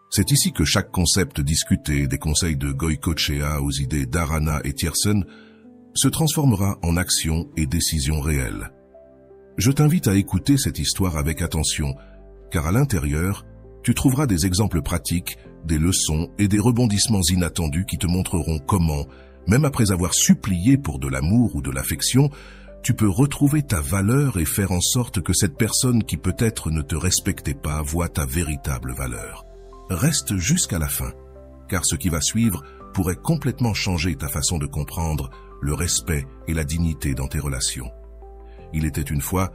C'est ici que chaque concept discuté, des conseils de Goïcoechea aux idées d'Arana et Tiersen, se transformera en action et décision réelle. Je t'invite à écouter cette histoire avec attention, car à l'intérieur, tu trouveras des exemples pratiques, des leçons et des rebondissements inattendus qui te montreront comment, même après avoir supplié pour de l'amour ou de l'affection, tu peux retrouver ta valeur et faire en sorte que cette personne qui peut-être ne te respectait pas voit ta véritable valeur. Reste jusqu'à la fin, car ce qui va suivre pourrait complètement changer ta façon de comprendre le respect et la dignité dans tes relations. Il était une fois,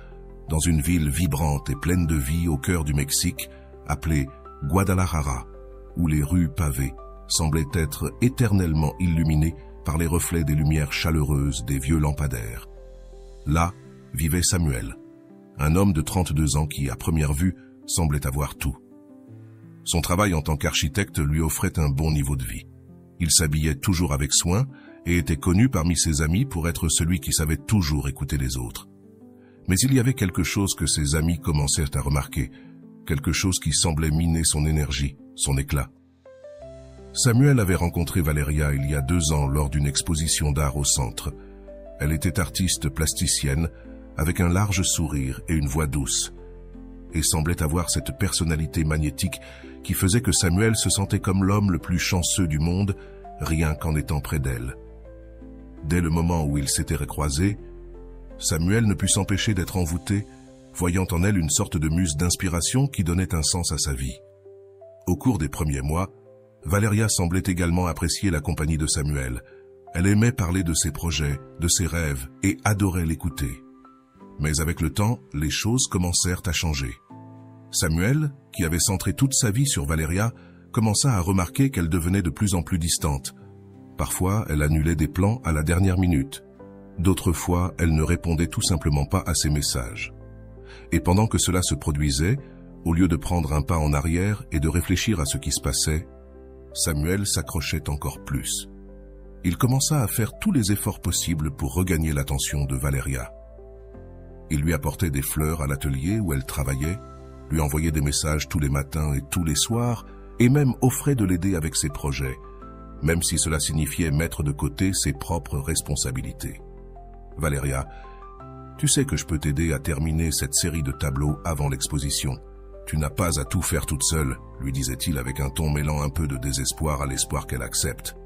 dans une ville vibrante et pleine de vie au cœur du Mexique, appelée Guadalajara, où les rues pavées semblaient être éternellement illuminées par les reflets des lumières chaleureuses des vieux lampadaires. Là vivait Samuel, un homme de 32 ans qui, à première vue, semblait avoir tout. Son travail en tant qu'architecte lui offrait un bon niveau de vie. Il s'habillait toujours avec soin et était connu parmi ses amis pour être celui qui savait toujours écouter les autres. Mais il y avait quelque chose que ses amis commencèrent à remarquer, quelque chose qui semblait miner son énergie, son éclat. Samuel avait rencontré Valeria il y a 2 ans lors d'une exposition d'art au centre. Elle était artiste plasticienne, avec un large sourire et une voix douce, et semblait avoir cette personnalité magnétique qui faisait que Samuel se sentait comme l'homme le plus chanceux du monde, rien qu'en étant près d'elle. Dès le moment où ils s'étaient recroisés, Samuel ne put s'empêcher d'être envoûté, voyant en elle une sorte de muse d'inspiration qui donnait un sens à sa vie. Au cours des premiers mois, Valeria semblait également apprécier la compagnie de Samuel. Elle aimait parler de ses projets, de ses rêves et adorait l'écouter. Mais avec le temps, les choses commencèrent à changer. Samuel, qui avait centré toute sa vie sur Valeria, commença à remarquer qu'elle devenait de plus en plus distante. Parfois, elle annulait des plans à la dernière minute. D'autres fois, elle ne répondait tout simplement pas à ses messages. Et pendant que cela se produisait, au lieu de prendre un pas en arrière et de réfléchir à ce qui se passait, Samuel s'accrochait encore plus. Il commença à faire tous les efforts possibles pour regagner l'attention de Valeria. Il lui apportait des fleurs à l'atelier où elle travaillait, lui envoyait des messages tous les matins et tous les soirs, et même offrait de l'aider avec ses projets, même si cela signifiait mettre de côté ses propres responsabilités. « Valeria, tu sais que je peux t'aider à terminer cette série de tableaux avant l'exposition. Tu n'as pas à tout faire toute seule, lui disait-il avec un ton mêlant un peu de désespoir à l'espoir qu'elle accepte.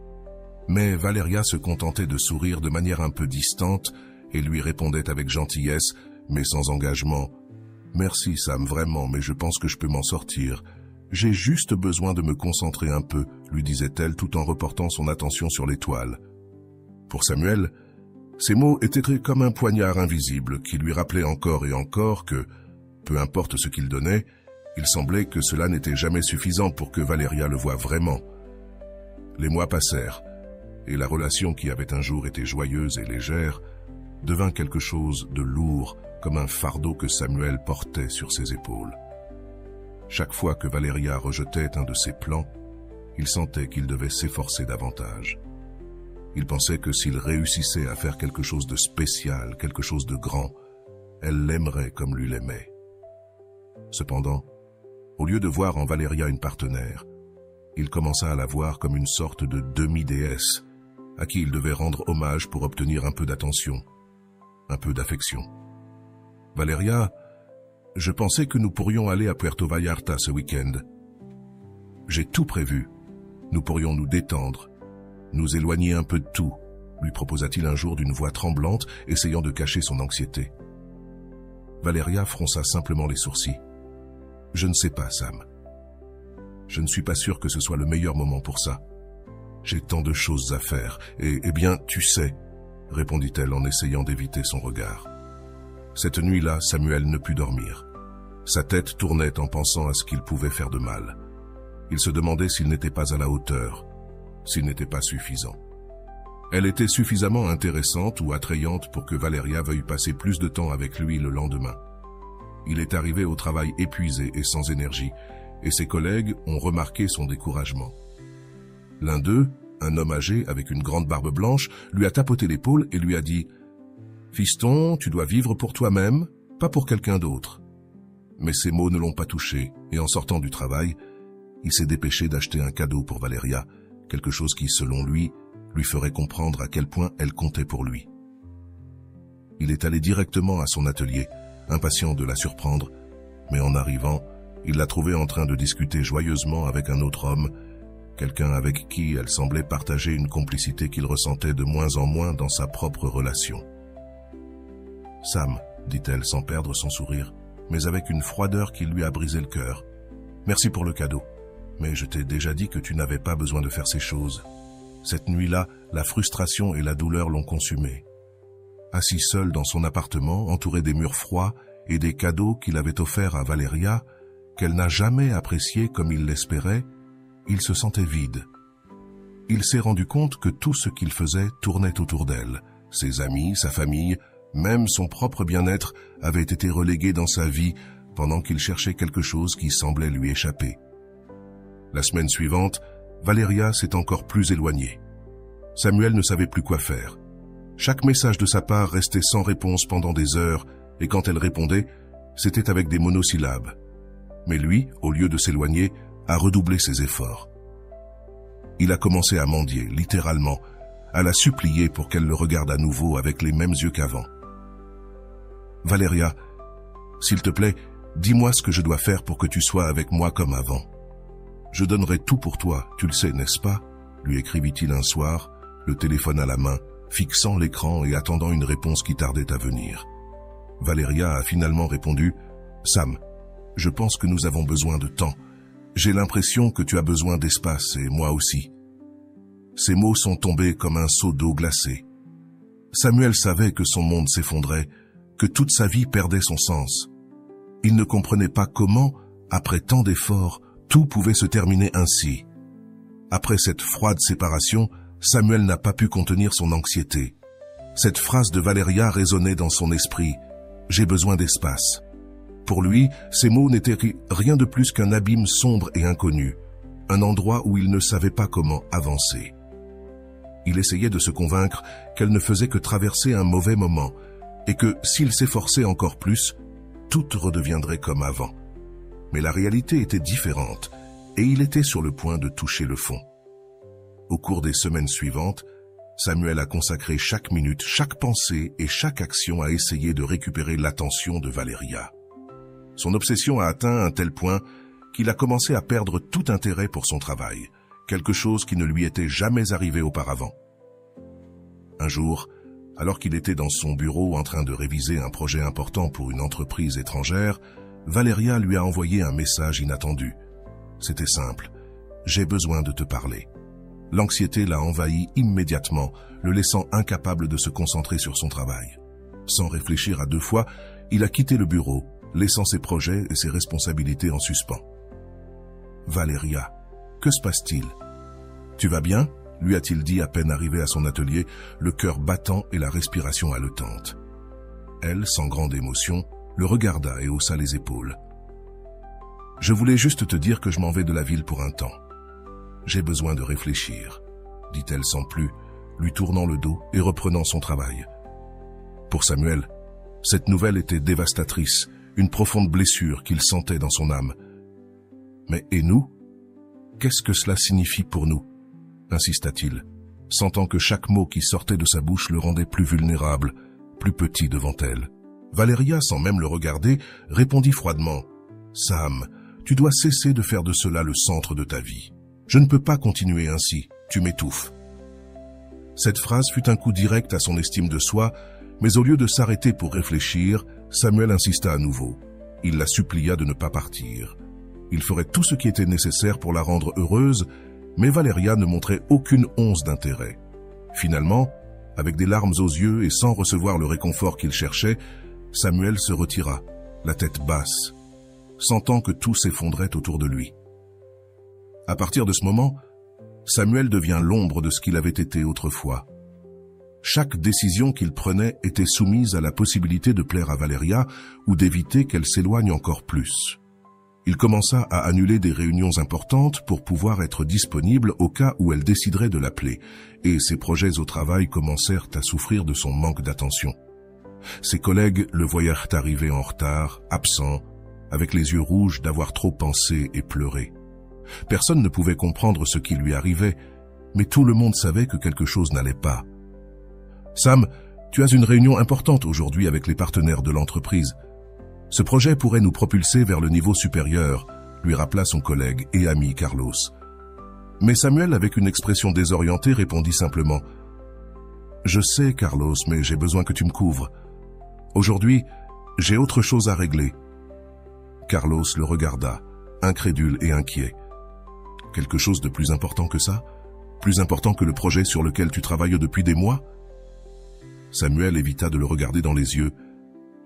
Mais Valeria se contentait de sourire de manière un peu distante et lui répondait avec gentillesse, mais sans engagement. « Merci Sam, vraiment, mais je pense que je peux m'en sortir. J'ai juste besoin de me concentrer un peu, lui disait-elle tout en reportant son attention sur l'étoile. Pour Samuel, ces mots étaient comme un poignard invisible qui lui rappelait encore et encore que, peu importe ce qu'il donnait, il semblait que cela n'était jamais suffisant pour que Valeria le voie vraiment. Les mois passèrent, et la relation qui avait un jour été joyeuse et légère devint quelque chose de lourd, comme un fardeau que Samuel portait sur ses épaules. Chaque fois que Valeria rejetait un de ses plans, il sentait qu'il devait s'efforcer davantage. Il pensait que s'il réussissait à faire quelque chose de spécial, quelque chose de grand, elle l'aimerait comme lui l'aimait. Cependant, au lieu de voir en Valeria une partenaire, il commença à la voir comme une sorte de demi-déesse, à qui il devait rendre hommage pour obtenir un peu d'attention, un peu d'affection. « Valeria, je pensais que nous pourrions aller à Puerto Vallarta ce week-end. J'ai tout prévu. Nous pourrions nous détendre, nous éloigner un peu de tout, lui proposa-t-il un jour d'une voix tremblante, essayant de cacher son anxiété. Valeria fronça simplement les sourcils. « Je ne sais pas, Sam. Je ne suis pas sûr que ce soit le meilleur moment pour ça. J'ai tant de choses à faire, et eh bien, tu sais, répondit-elle en essayant d'éviter son regard. Cette nuit-là, Samuel ne put dormir. Sa tête tournait en pensant à ce qu'il pouvait faire de mal. Il se demandait s'il n'était pas à la hauteur, s'il n'était pas suffisant. Elle était suffisamment intéressante ou attrayante pour que Valeria veuille passer plus de temps avec lui le lendemain. Il est arrivé au travail épuisé et sans énergie, et ses collègues ont remarqué son découragement. L'un d'eux, un homme âgé avec une grande barbe blanche, lui a tapoté l'épaule et lui a dit « Fiston, tu dois vivre pour toi-même, pas pour quelqu'un d'autre. » Mais ces mots ne l'ont pas touché, et en sortant du travail, il s'est dépêché d'acheter un cadeau pour Valeria, quelque chose qui, selon lui ferait comprendre à quel point elle comptait pour lui. Il est allé directement à son atelier, impatient de la surprendre, mais en arrivant, il l'a trouvée en train de discuter joyeusement avec un autre homme, quelqu'un avec qui elle semblait partager une complicité qu'il ressentait de moins en moins dans sa propre relation. « Sam », dit-elle sans perdre son sourire, mais avec une froideur qui lui a brisé le cœur. « Merci pour le cadeau, mais je t'ai déjà dit que tu n'avais pas besoin de faire ces choses. » Cette nuit-là, la frustration et la douleur l'ont consumé. Assis seul dans son appartement, entouré des murs froids et des cadeaux qu'il avait offerts à Valeria, qu'elle n'a jamais apprécié comme il l'espérait, il se sentait vide. Il s'est rendu compte que tout ce qu'il faisait tournait autour d'elle. Ses amis, sa famille, même son propre bien-être avaient été relégués dans sa vie pendant qu'il cherchait quelque chose qui semblait lui échapper. La semaine suivante, Valeria s'est encore plus éloignée. Samuel ne savait plus quoi faire. Chaque message de sa part restait sans réponse pendant des heures, et quand elle répondait, c'était avec des monosyllabes. Mais lui, au lieu de s'éloigner, a redoublé ses efforts. Il a commencé à mendier, littéralement, à la supplier pour qu'elle le regarde à nouveau avec les mêmes yeux qu'avant. « Valeria, s'il te plaît, dis-moi ce que je dois faire pour que tu sois avec moi comme avant. Je donnerai tout pour toi, tu le sais, n'est-ce pas ?» lui écrivit-il un soir, le téléphone à la main, fixant l'écran et attendant une réponse qui tardait à venir. Valeria a finalement répondu « Sam, je pense que nous avons besoin de temps. J'ai l'impression que tu as besoin d'espace et moi aussi. » Ces mots sont tombés comme un seau d'eau glacée. Samuel savait que son monde s'effondrait, que toute sa vie perdait son sens. Il ne comprenait pas comment, après tant d'efforts, tout pouvait se terminer ainsi. Après cette froide séparation, Samuel n'a pas pu contenir son anxiété. Cette phrase de Valeria résonnait dans son esprit. « J'ai besoin d'espace ». Pour lui, ces mots n'étaient rien de plus qu'un abîme sombre et inconnu, un endroit où il ne savait pas comment avancer. Il essayait de se convaincre qu'elle ne faisait que traverser un mauvais moment et que, s'il s'efforçait encore plus, tout redeviendrait comme avant. Mais la réalité était différente et il était sur le point de toucher le fond. Au cours des semaines suivantes, Samuel a consacré chaque minute, chaque pensée et chaque action à essayer de récupérer l'attention de Valeria. Son obsession a atteint un tel point qu'il a commencé à perdre tout intérêt pour son travail, quelque chose qui ne lui était jamais arrivé auparavant. Un jour, alors qu'il était dans son bureau en train de réviser un projet important pour une entreprise étrangère, Valeria lui a envoyé un message inattendu. C'était simple. « J'ai besoin de te parler ». L'anxiété l'a envahi immédiatement, le laissant incapable de se concentrer sur son travail. Sans réfléchir à deux fois, il a quitté le bureau, laissant ses projets et ses responsabilités en suspens. « Valeria, que se passe-t-il ? Tu vas bien ?» lui a-t-il dit à peine arrivé à son atelier, le cœur battant et la respiration haletante. Elle, sans grande émotion, le regarda et haussa les épaules. « Je voulais juste te dire que je m'en vais de la ville pour un temps. J'ai besoin de réfléchir, » dit-elle sans plus, lui tournant le dos et reprenant son travail. Pour Samuel, cette nouvelle était dévastatrice, une profonde blessure qu'il sentait dans son âme. « Mais et nous ? Qu'est-ce que cela signifie pour nous ?» insista-t-il, sentant que chaque mot qui sortait de sa bouche le rendait plus vulnérable, plus petit devant elle. Valeria, sans même le regarder, répondit froidement « Sam, tu dois cesser de faire de cela le centre de ta vie. Je ne peux pas continuer ainsi, tu m'étouffes. » Cette phrase fut un coup direct à son estime de soi, mais au lieu de s'arrêter pour réfléchir, Samuel insista à nouveau. Il la supplia de ne pas partir. Il ferait tout ce qui était nécessaire pour la rendre heureuse, mais Valeria ne montrait aucune once d'intérêt. Finalement, avec des larmes aux yeux et sans recevoir le réconfort qu'il cherchait, Samuel se retira, la tête basse, sentant que tout s'effondrait autour de lui. À partir de ce moment, Samuel devient l'ombre de ce qu'il avait été autrefois. Chaque décision qu'il prenait était soumise à la possibilité de plaire à Valeria ou d'éviter qu'elle s'éloigne encore plus. Il commença à annuler des réunions importantes pour pouvoir être disponible au cas où elle déciderait de l'appeler, et ses projets au travail commencèrent à souffrir de son manque d'attention. Ses collègues le voyèrent arriver en retard, absent, avec les yeux rouges d'avoir trop pensé et pleuré. Personne ne pouvait comprendre ce qui lui arrivait, mais tout le monde savait que quelque chose n'allait pas. « Sam, tu as une réunion importante aujourd'hui avec les partenaires de l'entreprise. Ce projet pourrait nous propulser vers le niveau supérieur », lui rappela son collègue et ami Carlos. Mais Samuel, avec une expression désorientée, répondit simplement « Je sais, Carlos, mais j'ai besoin que tu me couvres. Aujourd'hui, j'ai autre chose à régler. » Carlos le regarda, incrédule et inquiet. « Quelque chose de plus important que ça? Plus important que le projet sur lequel tu travailles depuis des mois ?» Samuel évita de le regarder dans les yeux.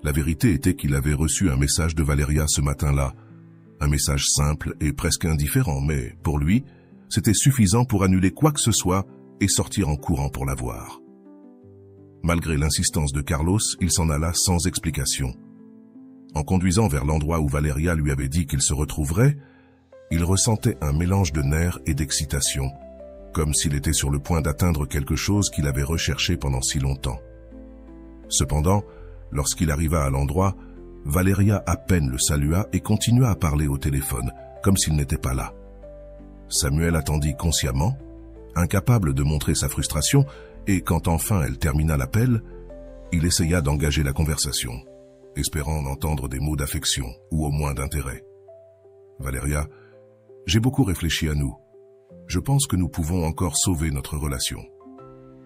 La vérité était qu'il avait reçu un message de Valeria ce matin-là. Un message simple et presque indifférent, mais pour lui, c'était suffisant pour annuler quoi que ce soit et sortir en courant pour la voir. Malgré l'insistance de Carlos, il s'en alla sans explication. En conduisant vers l'endroit où Valeria lui avait dit qu'il se retrouverait, il ressentait un mélange de nerfs et d'excitation, comme s'il était sur le point d'atteindre quelque chose qu'il avait recherché pendant si longtemps. Cependant, lorsqu'il arriva à l'endroit, Valeria à peine le salua et continua à parler au téléphone, comme s'il n'était pas là. Samuel attendit consciemment, incapable de montrer sa frustration, et quand enfin elle termina l'appel, il essaya d'engager la conversation, espérant en entendre des mots d'affection ou au moins d'intérêt. « Valeria, j'ai beaucoup réfléchi à nous. Je pense que nous pouvons encore sauver notre relation.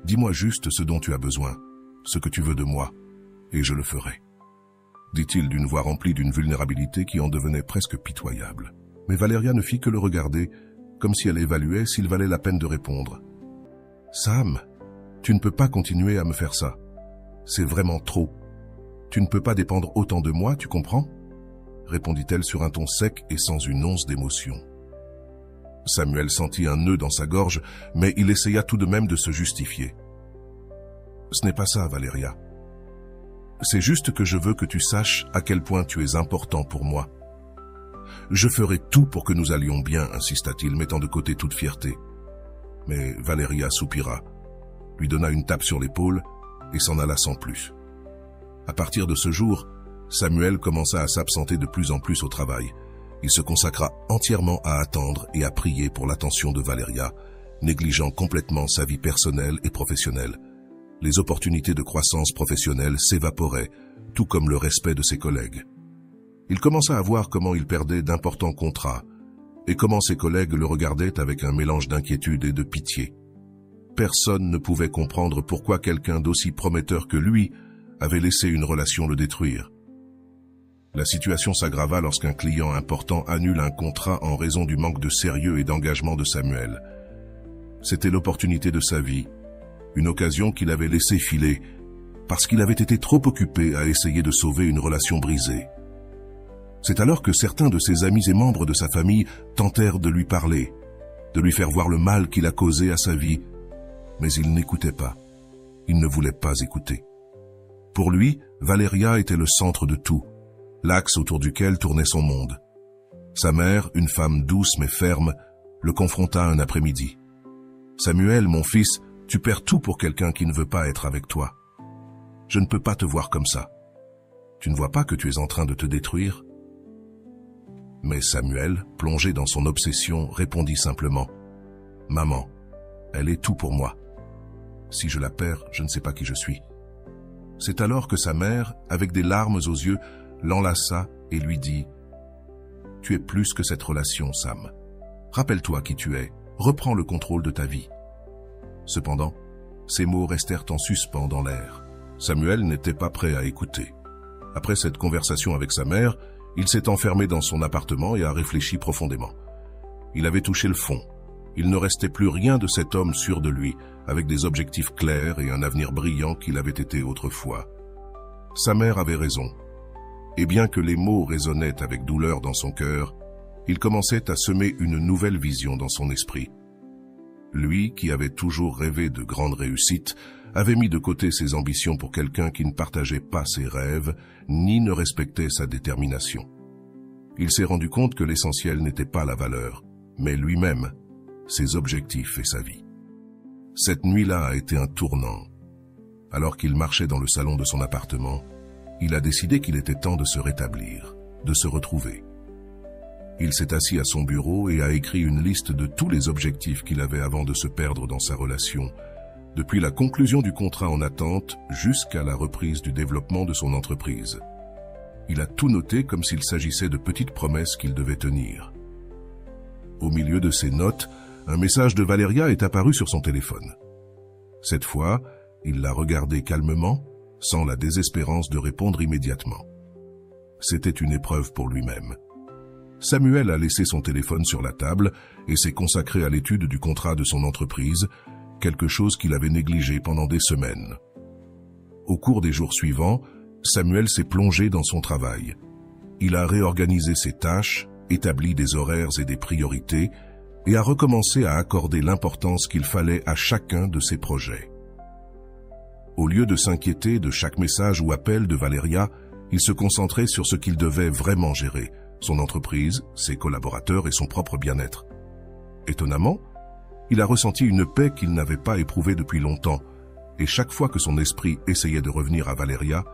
Dis-moi juste ce dont tu as besoin, ce que tu veux de moi, et je le ferai. » dit-il d'une voix remplie d'une vulnérabilité qui en devenait presque pitoyable. Mais Valeria ne fit que le regarder, comme si elle évaluait s'il valait la peine de répondre. « Sam, tu ne peux pas continuer à me faire ça. C'est vraiment trop. Tu ne peux pas dépendre autant de moi, tu comprends ?» répondit-elle sur un ton sec et sans une once d'émotion. Samuel sentit un nœud dans sa gorge, mais il essaya tout de même de se justifier. « Ce n'est pas ça, Valeria. C'est juste que je veux que tu saches à quel point tu es important pour moi. Je ferai tout pour que nous allions bien, insista-t-il, mettant de côté toute fierté. Mais Valeria soupira, lui donna une tape sur l'épaule et s'en alla sans plus. À partir de ce jour, Samuel commença à s'absenter de plus en plus au travail. Il se consacra entièrement à attendre et à prier pour l'attention de Valeria, négligeant complètement sa vie personnelle et professionnelle. Les opportunités de croissance professionnelle s'évaporaient, tout comme le respect de ses collègues. Il commença à voir comment il perdait d'importants contrats et comment ses collègues le regardaient avec un mélange d'inquiétude et de pitié. Personne ne pouvait comprendre pourquoi quelqu'un d'aussi prometteur que lui avait laissé une relation le détruire. La situation s'aggrava lorsqu'un client important annule un contrat en raison du manque de sérieux et d'engagement de Samuel. C'était l'opportunité de sa vie, une occasion qu'il avait laissée filer parce qu'il avait été trop occupé à essayer de sauver une relation brisée. C'est alors que certains de ses amis et membres de sa famille tentèrent de lui parler, de lui faire voir le mal qu'il a causé à sa vie, mais il n'écoutait pas. Il ne voulait pas écouter. Pour lui, Valeria était le centre de tout, l'axe autour duquel tournait son monde. Sa mère, une femme douce mais ferme, le confronta un après-midi. « Samuel, mon fils, tu perds tout pour quelqu'un qui ne veut pas être avec toi. Je ne peux pas te voir comme ça. Tu ne vois pas que tu es en train de te détruire ?» Mais Samuel, plongé dans son obsession, répondit simplement « Maman, elle est tout pour moi. Si je la perds, je ne sais pas qui je suis. » C'est alors que sa mère, avec des larmes aux yeux, l'enlaça et lui dit « Tu es plus que cette relation, Sam. Rappelle-toi qui tu es, reprends le contrôle de ta vie. » Cependant, ces mots restèrent en suspens dans l'air. Samuel n'était pas prêt à écouter. Après cette conversation avec sa mère, il s'est enfermé dans son appartement et a réfléchi profondément. Il avait touché le fond. Il ne restait plus rien de cet homme sûr de lui, avec des objectifs clairs et un avenir brillant qu'il avait été autrefois. Sa mère avait raison. Et bien que les mots résonnaient avec douleur dans son cœur, il commençait à semer une nouvelle vision dans son esprit. Lui, qui avait toujours rêvé de grandes réussites, avait mis de côté ses ambitions pour quelqu'un qui ne partageait pas ses rêves, ni ne respectait sa détermination. Il s'est rendu compte que l'essentiel n'était pas la valeur, mais lui-même, ses objectifs et sa vie. Cette nuit-là a été un tournant. Alors qu'il marchait dans le salon de son appartement, il a décidé qu'il était temps de se rétablir, de se retrouver. Il s'est assis à son bureau et a écrit une liste de tous les objectifs qu'il avait avant de se perdre dans sa relation, depuis la conclusion du contrat en attente jusqu'à la reprise du développement de son entreprise. Il a tout noté comme s'il s'agissait de petites promesses qu'il devait tenir. Au milieu de ses notes, un message de Valeria est apparu sur son téléphone. Cette fois, il l'a regardé calmement, sans la désespérance de répondre immédiatement. C'était une épreuve pour lui-même. Samuel a laissé son téléphone sur la table et s'est consacré à l'étude du contrat de son entreprise, quelque chose qu'il avait négligé pendant des semaines. Au cours des jours suivants, Samuel s'est plongé dans son travail. Il a réorganisé ses tâches, établi des horaires et des priorités, et a recommencé à accorder l'importance qu'il fallait à chacun de ses projets. Au lieu de s'inquiéter de chaque message ou appel de Valeria, il se concentrait sur ce qu'il devait vraiment gérer, son entreprise, ses collaborateurs et son propre bien-être. Étonnamment, il a ressenti une paix qu'il n'avait pas éprouvée depuis longtemps, et chaque fois que son esprit essayait de revenir à Valeria,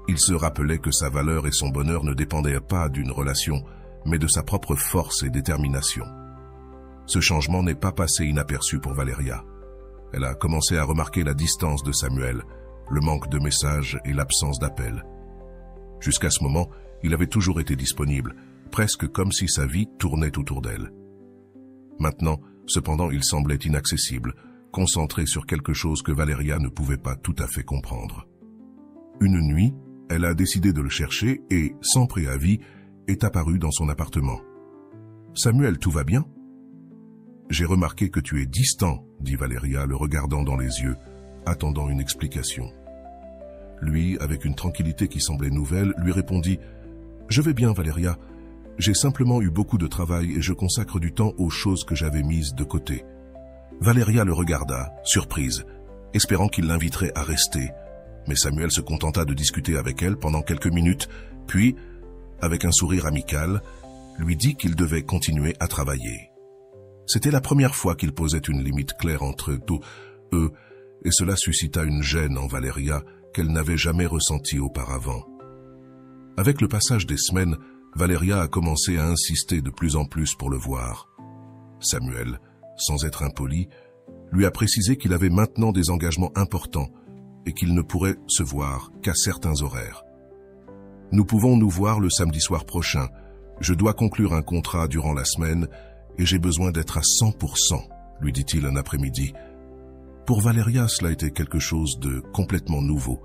il se rappelait que sa valeur et son bonheur ne dépendaient pas d'une relation, mais de sa propre force et détermination. Ce changement n'est pas passé inaperçu pour Valeria. Elle a commencé à remarquer la distance de Samuel, le manque de messages et l'absence d'appels. Jusqu'à ce moment, il avait toujours été disponible, presque comme si sa vie tournait autour d'elle. Maintenant, cependant, il semblait inaccessible, concentré sur quelque chose que Valeria ne pouvait pas tout à fait comprendre. Une nuit, elle a décidé de le chercher et, sans préavis, est apparue dans son appartement. « Samuel, tout va bien ?»« J'ai remarqué que tu es distant, » dit Valeria, le regardant dans les yeux, attendant une explication. Lui, avec une tranquillité qui semblait nouvelle, lui répondit « Je vais bien, Valeria. J'ai simplement eu beaucoup de travail et je consacre du temps aux choses que j'avais mises de côté. » Valeria le regarda, surprise, espérant qu'il l'inviterait à rester. Mais Samuel se contenta de discuter avec elle pendant quelques minutes, puis, avec un sourire amical, lui dit qu'il devait continuer à travailler. C'était la première fois qu'il posait une limite claire entre eux, et cela suscita une gêne en Valeria qu'elle n'avait jamais ressentie auparavant. Avec le passage des semaines, Valeria a commencé à insister de plus en plus pour le voir. Samuel, sans être impoli, lui a précisé qu'il avait maintenant des engagements importants et qu'il ne pourrait se voir qu'à certains horaires. « Nous pouvons nous voir le samedi soir prochain. Je dois conclure un contrat durant la semaine et j'ai besoin d'être à 100%, lui dit-il un après-midi. Pour Valeria, cela était quelque chose de complètement nouveau.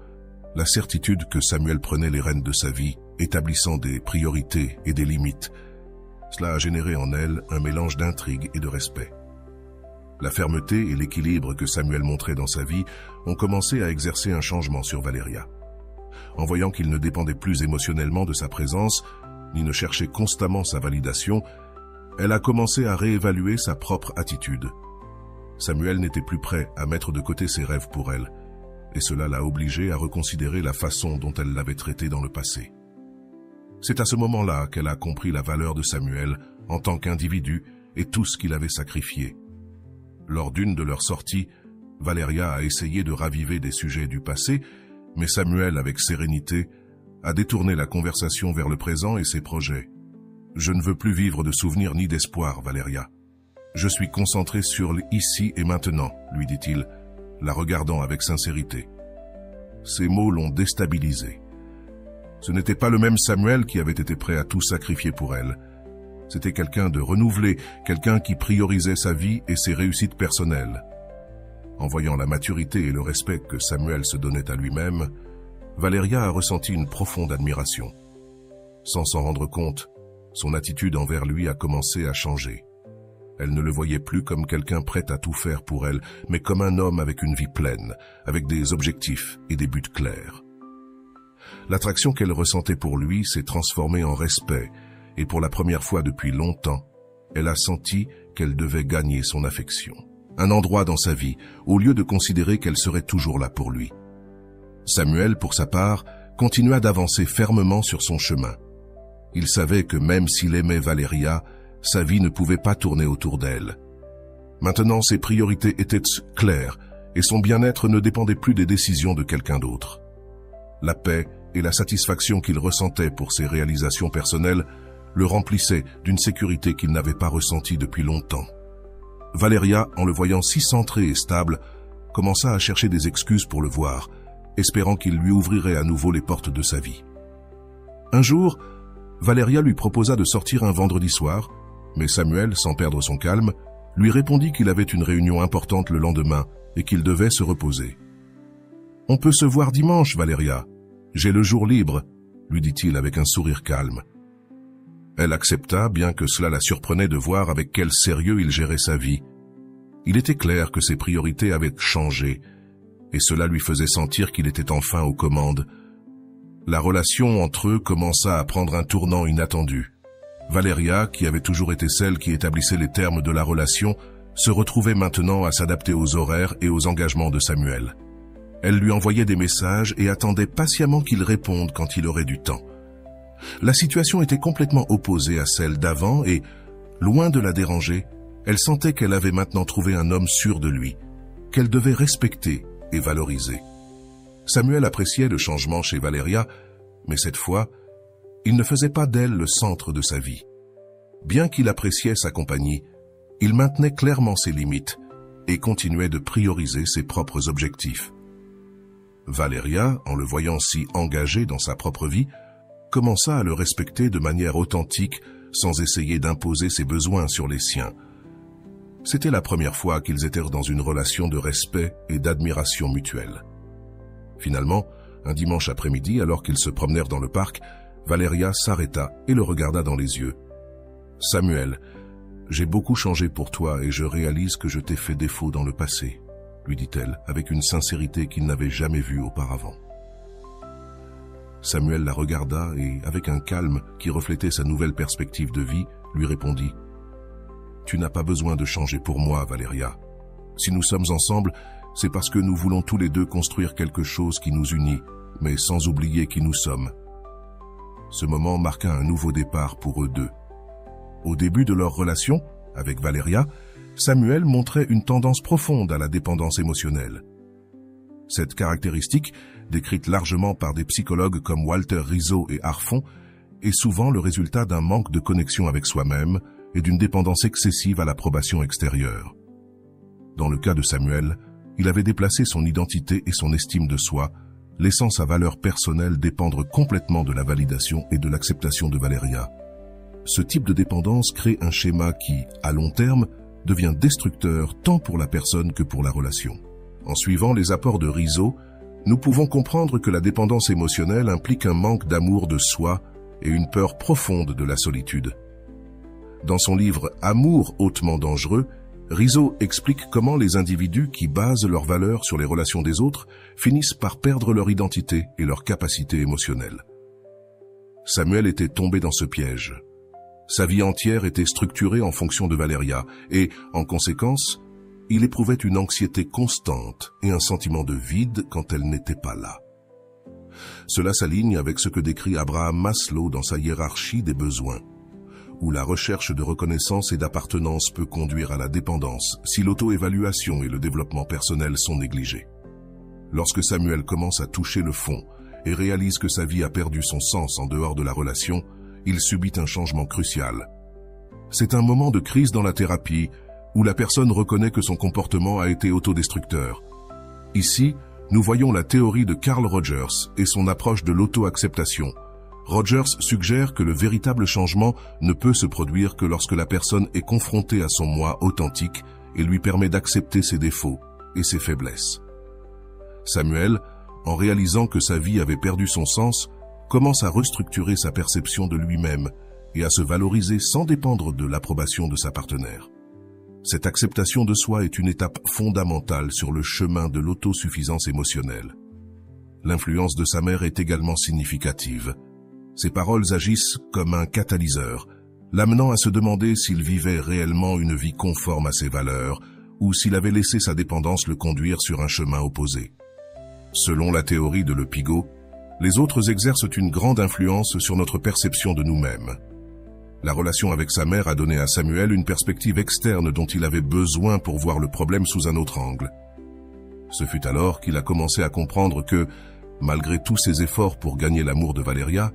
La certitude que Samuel prenait les rênes de sa vie, établissant des priorités et des limites. Cela a généré en elle un mélange d'intrigue et de respect. La fermeté et l'équilibre que Samuel montrait dans sa vie ont commencé à exercer un changement sur Valeria. En voyant qu'il ne dépendait plus émotionnellement de sa présence, ni ne cherchait constamment sa validation, elle a commencé à réévaluer sa propre attitude. Samuel n'était plus prêt à mettre de côté ses rêves pour elle, et cela l'a obligée à reconsidérer la façon dont elle l'avait traité dans le passé. C'est à ce moment-là qu'elle a compris la valeur de Samuel en tant qu'individu et tout ce qu'il avait sacrifié. Lors d'une de leurs sorties, Valeria a essayé de raviver des sujets du passé, mais Samuel, avec sérénité, a détourné la conversation vers le présent et ses projets. « Je ne veux plus vivre de souvenirs ni d'espoir, Valeria. Je suis concentré sur l'ici et maintenant, lui dit-il, la regardant avec sincérité. Ces mots l'ont déstabilisé. Ce n'était pas le même Samuel qui avait été prêt à tout sacrifier pour elle. C'était quelqu'un de renouvelé, quelqu'un qui priorisait sa vie et ses réussites personnelles. En voyant la maturité et le respect que Samuel se donnait à lui-même, Valeria a ressenti une profonde admiration. Sans s'en rendre compte, son attitude envers lui a commencé à changer. Elle ne le voyait plus comme quelqu'un prêt à tout faire pour elle, mais comme un homme avec une vie pleine, avec des objectifs et des buts clairs. L'attraction qu'elle ressentait pour lui s'est transformée en respect, et pour la première fois depuis longtemps, elle a senti qu'elle devait gagner son affection. Un endroit dans sa vie, au lieu de considérer qu'elle serait toujours là pour lui. Samuel, pour sa part, continua d'avancer fermement sur son chemin. Il savait que même s'il aimait Valeria, sa vie ne pouvait pas tourner autour d'elle. Maintenant, ses priorités étaient claires et son bien-être ne dépendait plus des décisions de quelqu'un d'autre. La paix et la satisfaction qu'il ressentait pour ses réalisations personnelles le remplissait d'une sécurité qu'il n'avait pas ressentie depuis longtemps. Valeria, en le voyant si centré et stable, commença à chercher des excuses pour le voir, espérant qu'il lui ouvrirait à nouveau les portes de sa vie. Un jour, Valeria lui proposa de sortir un vendredi soir, mais Samuel, sans perdre son calme, lui répondit qu'il avait une réunion importante le lendemain et qu'il devait se reposer. « On peut se voir dimanche, Valeria. J'ai le jour libre, » lui dit-il avec un sourire calme. Elle accepta, bien que cela la surprenait de voir avec quel sérieux il gérait sa vie. Il était clair que ses priorités avaient changé, et cela lui faisait sentir qu'il était enfin aux commandes. La relation entre eux commença à prendre un tournant inattendu. Valeria, qui avait toujours été celle qui établissait les termes de la relation, se retrouvait maintenant à s'adapter aux horaires et aux engagements de Samuel. Elle lui envoyait des messages et attendait patiemment qu'il réponde quand il aurait du temps. La situation était complètement opposée à celle d'avant et, loin de la déranger, elle sentait qu'elle avait maintenant trouvé un homme sûr de lui, qu'elle devait respecter et valoriser. Samuel appréciait le changement chez Valeria, mais cette fois, il ne faisait pas d'elle le centre de sa vie. Bien qu'il appréciait sa compagnie, il maintenait clairement ses limites et continuait de prioriser ses propres objectifs. Valeria, en le voyant si engagé dans sa propre vie, commença à le respecter de manière authentique sans essayer d'imposer ses besoins sur les siens. C'était la première fois qu'ils étaient dans une relation de respect et d'admiration mutuelle. Finalement, un dimanche après-midi, alors qu'ils se promenèrent dans le parc, Valeria s'arrêta et le regarda dans les yeux. « Samuel, j'ai beaucoup changé pour toi et je réalise que je t'ai fait défaut dans le passé, » lui dit-elle avec une sincérité qu'il n'avait jamais vue auparavant. Samuel la regarda et, avec un calme qui reflétait sa nouvelle perspective de vie, lui répondit « Tu n'as pas besoin de changer pour moi, Valeria. Si nous sommes ensemble, c'est parce que nous voulons tous les deux construire quelque chose qui nous unit, mais sans oublier qui nous sommes. » Ce moment marqua un nouveau départ pour eux deux. Au début de leur relation, avec Valeria, Samuel montrait une tendance profonde à la dépendance émotionnelle. Cette caractéristique, décrite largement par des psychologues comme Walter Rizzo et Harfon, est souvent le résultat d'un manque de connexion avec soi-même et d'une dépendance excessive à l'approbation extérieure. Dans le cas de Samuel, il avait déplacé son identité et son estime de soi, laissant sa valeur personnelle dépendre complètement de la validation et de l'acceptation de Valeria. Ce type de dépendance crée un schéma qui, à long terme, devient destructeur tant pour la personne que pour la relation. En suivant les apports de Rizzo, nous pouvons comprendre que la dépendance émotionnelle implique un manque d'amour de soi et une peur profonde de la solitude. Dans son livre « Amour hautement dangereux », Rizzo explique comment les individus qui basent leurs valeurs sur les relations des autres finissent par perdre leur identité et leur capacité émotionnelle. Samuel était tombé dans ce piège. Sa vie entière était structurée en fonction de Valeria et, en conséquence, il éprouvait une anxiété constante et un sentiment de vide quand elle n'était pas là. Cela s'aligne avec ce que décrit Abraham Maslow dans sa hiérarchie des besoins, où la recherche de reconnaissance et d'appartenance peut conduire à la dépendance si l'auto-évaluation et le développement personnel sont négligés. Lorsque Samuel commence à toucher le fond et réalise que sa vie a perdu son sens en dehors de la relation, il subit un changement crucial. C'est un moment de crise dans la thérapie où la personne reconnaît que son comportement a été autodestructeur. Ici, nous voyons la théorie de Carl Rogers et son approche de l'auto-acceptation. Rogers suggère que le véritable changement ne peut se produire que lorsque la personne est confrontée à son moi authentique et lui permet d'accepter ses défauts et ses faiblesses. Samuel, en réalisant que sa vie avait perdu son sens, commence à restructurer sa perception de lui-même et à se valoriser sans dépendre de l'approbation de sa partenaire. Cette acceptation de soi est une étape fondamentale sur le chemin de l'autosuffisance émotionnelle. L'influence de sa mère est également significative. Ses paroles agissent comme un catalyseur, l'amenant à se demander s'il vivait réellement une vie conforme à ses valeurs ou s'il avait laissé sa dépendance le conduire sur un chemin opposé. Selon la théorie de Le Pigot, les autres exercent une grande influence sur notre perception de nous-mêmes. La relation avec sa mère a donné à Samuel une perspective externe dont il avait besoin pour voir le problème sous un autre angle. Ce fut alors qu'il a commencé à comprendre que, malgré tous ses efforts pour gagner l'amour de Valeria,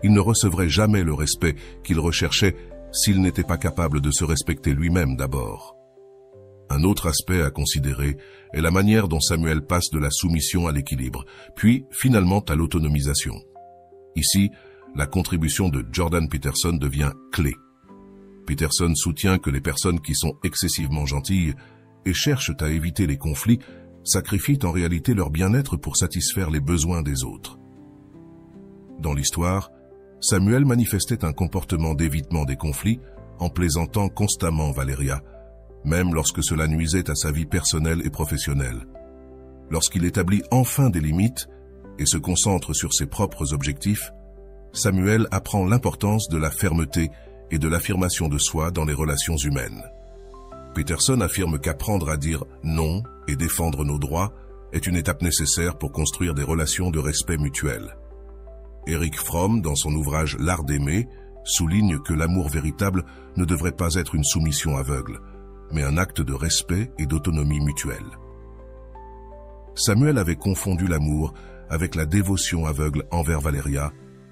il ne recevrait jamais le respect qu'il recherchait s'il n'était pas capable de se respecter lui-même d'abord. Un autre aspect à considérer est la manière dont Samuel passe de la soumission à l'équilibre, puis finalement à l'autonomisation. Ici, la contribution de Jordan Peterson devient clé. Peterson soutient que les personnes qui sont excessivement gentilles et cherchent à éviter les conflits sacrifient en réalité leur bien-être pour satisfaire les besoins des autres. Dans l'histoire, Samuel manifestait un comportement d'évitement des conflits en plaisantant constamment Valeria, même lorsque cela nuisait à sa vie personnelle et professionnelle. Lorsqu'il établit enfin des limites et se concentre sur ses propres objectifs, Samuel apprend l'importance de la fermeté et de l'affirmation de soi dans les relations humaines. Peterson affirme qu'apprendre à dire non et défendre nos droits est une étape nécessaire pour construire des relations de respect mutuel. Erich Fromm, dans son ouvrage L'art d'aimer, souligne que l'amour véritable ne devrait pas être une soumission aveugle, mais un acte de respect et d'autonomie mutuelle. Samuel avait confondu l'amour avec la dévotion aveugle envers Valeria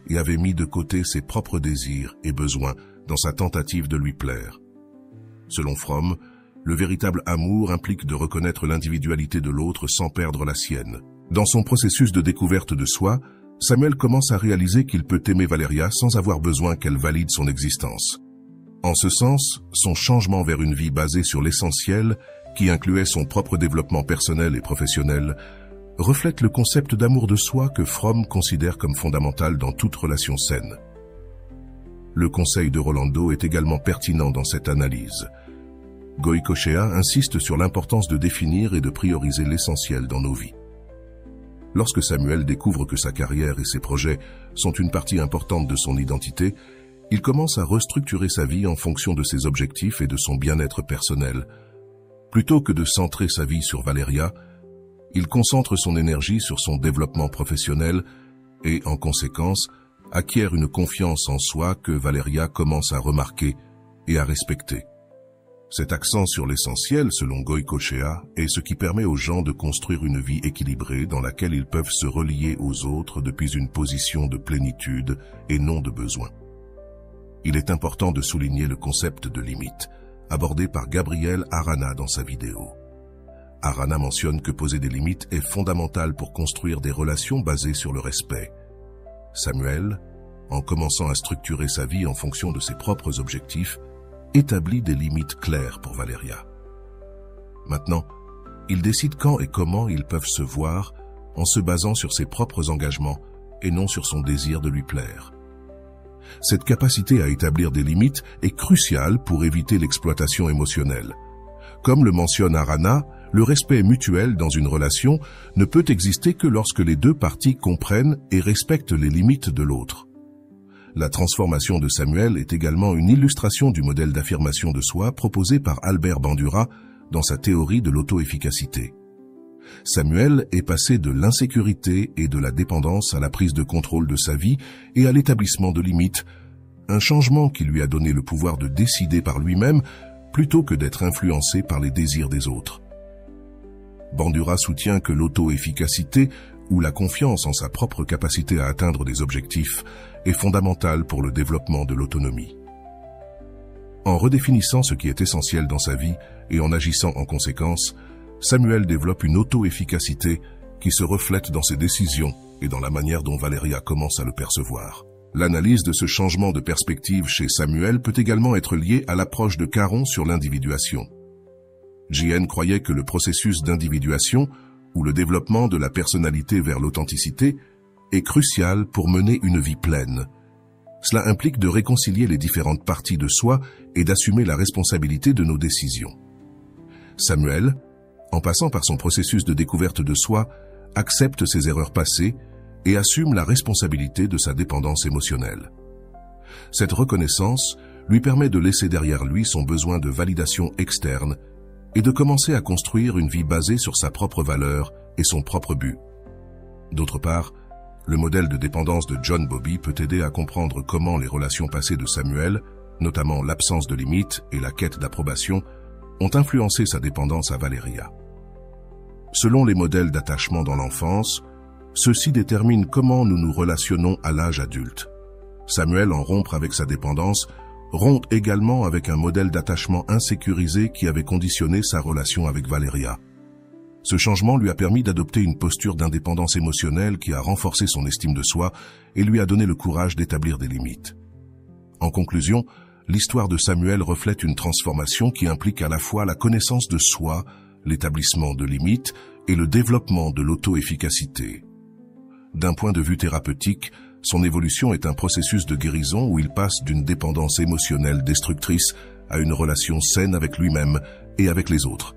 et avait mis de côté ses propres désirs et besoins dans sa tentative de lui plaire. Selon Fromm, le véritable amour implique de reconnaître l'individualité de l'autre sans perdre la sienne. Dans son processus de découverte de soi, Samuel commence à réaliser qu'il peut aimer Valeria sans avoir besoin qu'elle valide son existence. En ce sens, son changement vers une vie basée sur l'essentiel, qui incluait son propre développement personnel et professionnel, reflète le concept d'amour de soi que Fromm considère comme fondamental dans toute relation saine. Le conseil de Rolando est également pertinent dans cette analyse. Goicoechea insiste sur l'importance de définir et de prioriser l'essentiel dans nos vies. Lorsque Samuel découvre que sa carrière et ses projets sont une partie importante de son identité, il commence à restructurer sa vie en fonction de ses objectifs et de son bien-être personnel. Plutôt que de centrer sa vie sur Valeria, il concentre son énergie sur son développement professionnel et, en conséquence, acquiert une confiance en soi que Valeria commence à remarquer et à respecter. Cet accent sur l'essentiel, selon Goicoechea, est ce qui permet aux gens de construire une vie équilibrée dans laquelle ils peuvent se relier aux autres depuis une position de plénitude et non de besoin. Il est important de souligner le concept de limite, abordé par Gabriel Arana dans sa vidéo. Arana mentionne que poser des limites est fondamental pour construire des relations basées sur le respect. Samuel, en commençant à structurer sa vie en fonction de ses propres objectifs, établit des limites claires pour Valeria. Maintenant, il décide quand et comment ils peuvent se voir en se basant sur ses propres engagements et non sur son désir de lui plaire. Cette capacité à établir des limites est cruciale pour éviter l'exploitation émotionnelle. Comme le mentionne Arana, le respect mutuel dans une relation ne peut exister que lorsque les deux parties comprennent et respectent les limites de l'autre. La transformation de Samuel est également une illustration du modèle d'affirmation de soi proposé par Albert Bandura dans sa théorie de l'auto-efficacité. Samuel est passé de l'insécurité et de la dépendance à la prise de contrôle de sa vie et à l'établissement de limites, un changement qui lui a donné le pouvoir de décider par lui-même plutôt que d'être influencé par les désirs des autres. Bandura soutient que l'auto-efficacité ou la confiance en sa propre capacité à atteindre des objectifs est fondamentale pour le développement de l'autonomie. En redéfinissant ce qui est essentiel dans sa vie et en agissant en conséquence, Samuel développe une auto-efficacité qui se reflète dans ses décisions et dans la manière dont Valeria commence à le percevoir. L'analyse de ce changement de perspective chez Samuel peut également être liée à l'approche de Caron sur l'individuation. JN croyait que le processus d'individuation, ou le développement de la personnalité vers l'authenticité, est crucial pour mener une vie pleine. Cela implique de réconcilier les différentes parties de soi et d'assumer la responsabilité de nos décisions. Samuel, en passant par son processus de découverte de soi, accepte ses erreurs passées et assume la responsabilité de sa dépendance émotionnelle. Cette reconnaissance lui permet de laisser derrière lui son besoin de validation externe et de commencer à construire une vie basée sur sa propre valeur et son propre but. D'autre part, le modèle de dépendance de John Bowlby peut aider à comprendre comment les relations passées de Samuel, notamment l'absence de limites et la quête d'approbation, ont influencé sa dépendance à Valeria. Selon les modèles d'attachement dans l'enfance, ceux-ci déterminent comment nous nous relationnons à l'âge adulte. Samuel en rompre avec sa dépendance, rompt également avec un modèle d'attachement insécurisé qui avait conditionné sa relation avec Valeria. Ce changement lui a permis d'adopter une posture d'indépendance émotionnelle qui a renforcé son estime de soi et lui a donné le courage d'établir des limites. En conclusion, l'histoire de Samuel reflète une transformation qui implique à la fois la connaissance de soi, l'établissement de limites et le développement de l'auto-efficacité. D'un point de vue thérapeutique, son évolution est un processus de guérison où il passe d'une dépendance émotionnelle destructrice à une relation saine avec lui-même et avec les autres.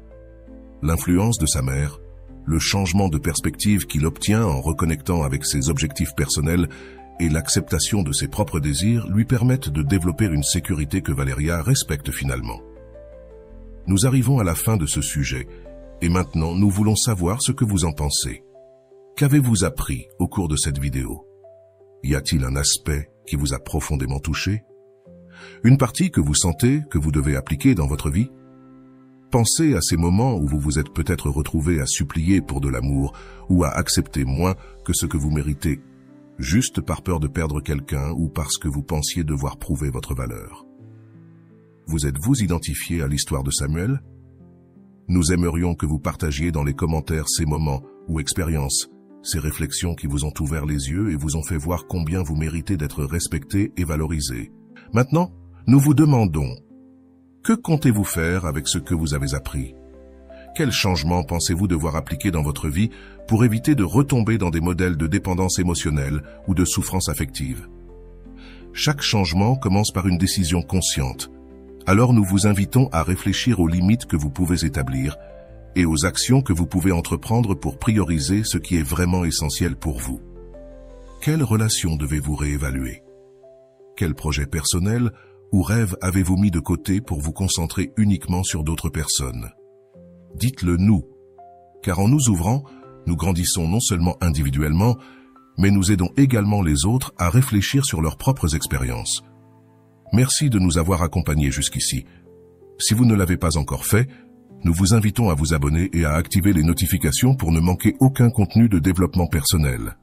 L'influence de sa mère, le changement de perspective qu'il obtient en reconnectant avec ses objectifs personnels et l'acceptation de ses propres désirs lui permettent de développer une sécurité que Valeria respecte finalement. Nous arrivons à la fin de ce sujet, et maintenant nous voulons savoir ce que vous en pensez. Qu'avez-vous appris au cours de cette vidéo? Y a-t-il un aspect qui vous a profondément touché? Une partie que vous sentez que vous devez appliquer dans votre vie? Pensez à ces moments où vous vous êtes peut-être retrouvé à supplier pour de l'amour ou à accepter moins que ce que vous méritez, juste par peur de perdre quelqu'un ou parce que vous pensiez devoir prouver votre valeur. Vous êtes-vous identifié à l'histoire de Samuel? Nous aimerions que vous partagiez dans les commentaires ces moments ou expériences, ces réflexions qui vous ont ouvert les yeux et vous ont fait voir combien vous méritez d'être respecté et valorisé. Maintenant, nous vous demandons, que comptez-vous faire avec ce que vous avez appris? Quels changements pensez-vous devoir appliquer dans votre vie pour éviter de retomber dans des modèles de dépendance émotionnelle ou de souffrance affective? Chaque changement commence par une décision consciente. Alors nous vous invitons à réfléchir aux limites que vous pouvez établir et aux actions que vous pouvez entreprendre pour prioriser ce qui est vraiment essentiel pour vous. Quelles relations devez-vous réévaluer? Quel projet personnel ou rêve avez-vous mis de côté pour vous concentrer uniquement sur d'autres personnes? Dites-le nous, car en nous ouvrant, nous grandissons non seulement individuellement, mais nous aidons également les autres à réfléchir sur leurs propres expériences. Merci de nous avoir accompagnés jusqu'ici. Si vous ne l'avez pas encore fait, nous vous invitons à vous abonner et à activer les notifications pour ne manquer aucun contenu de développement personnel.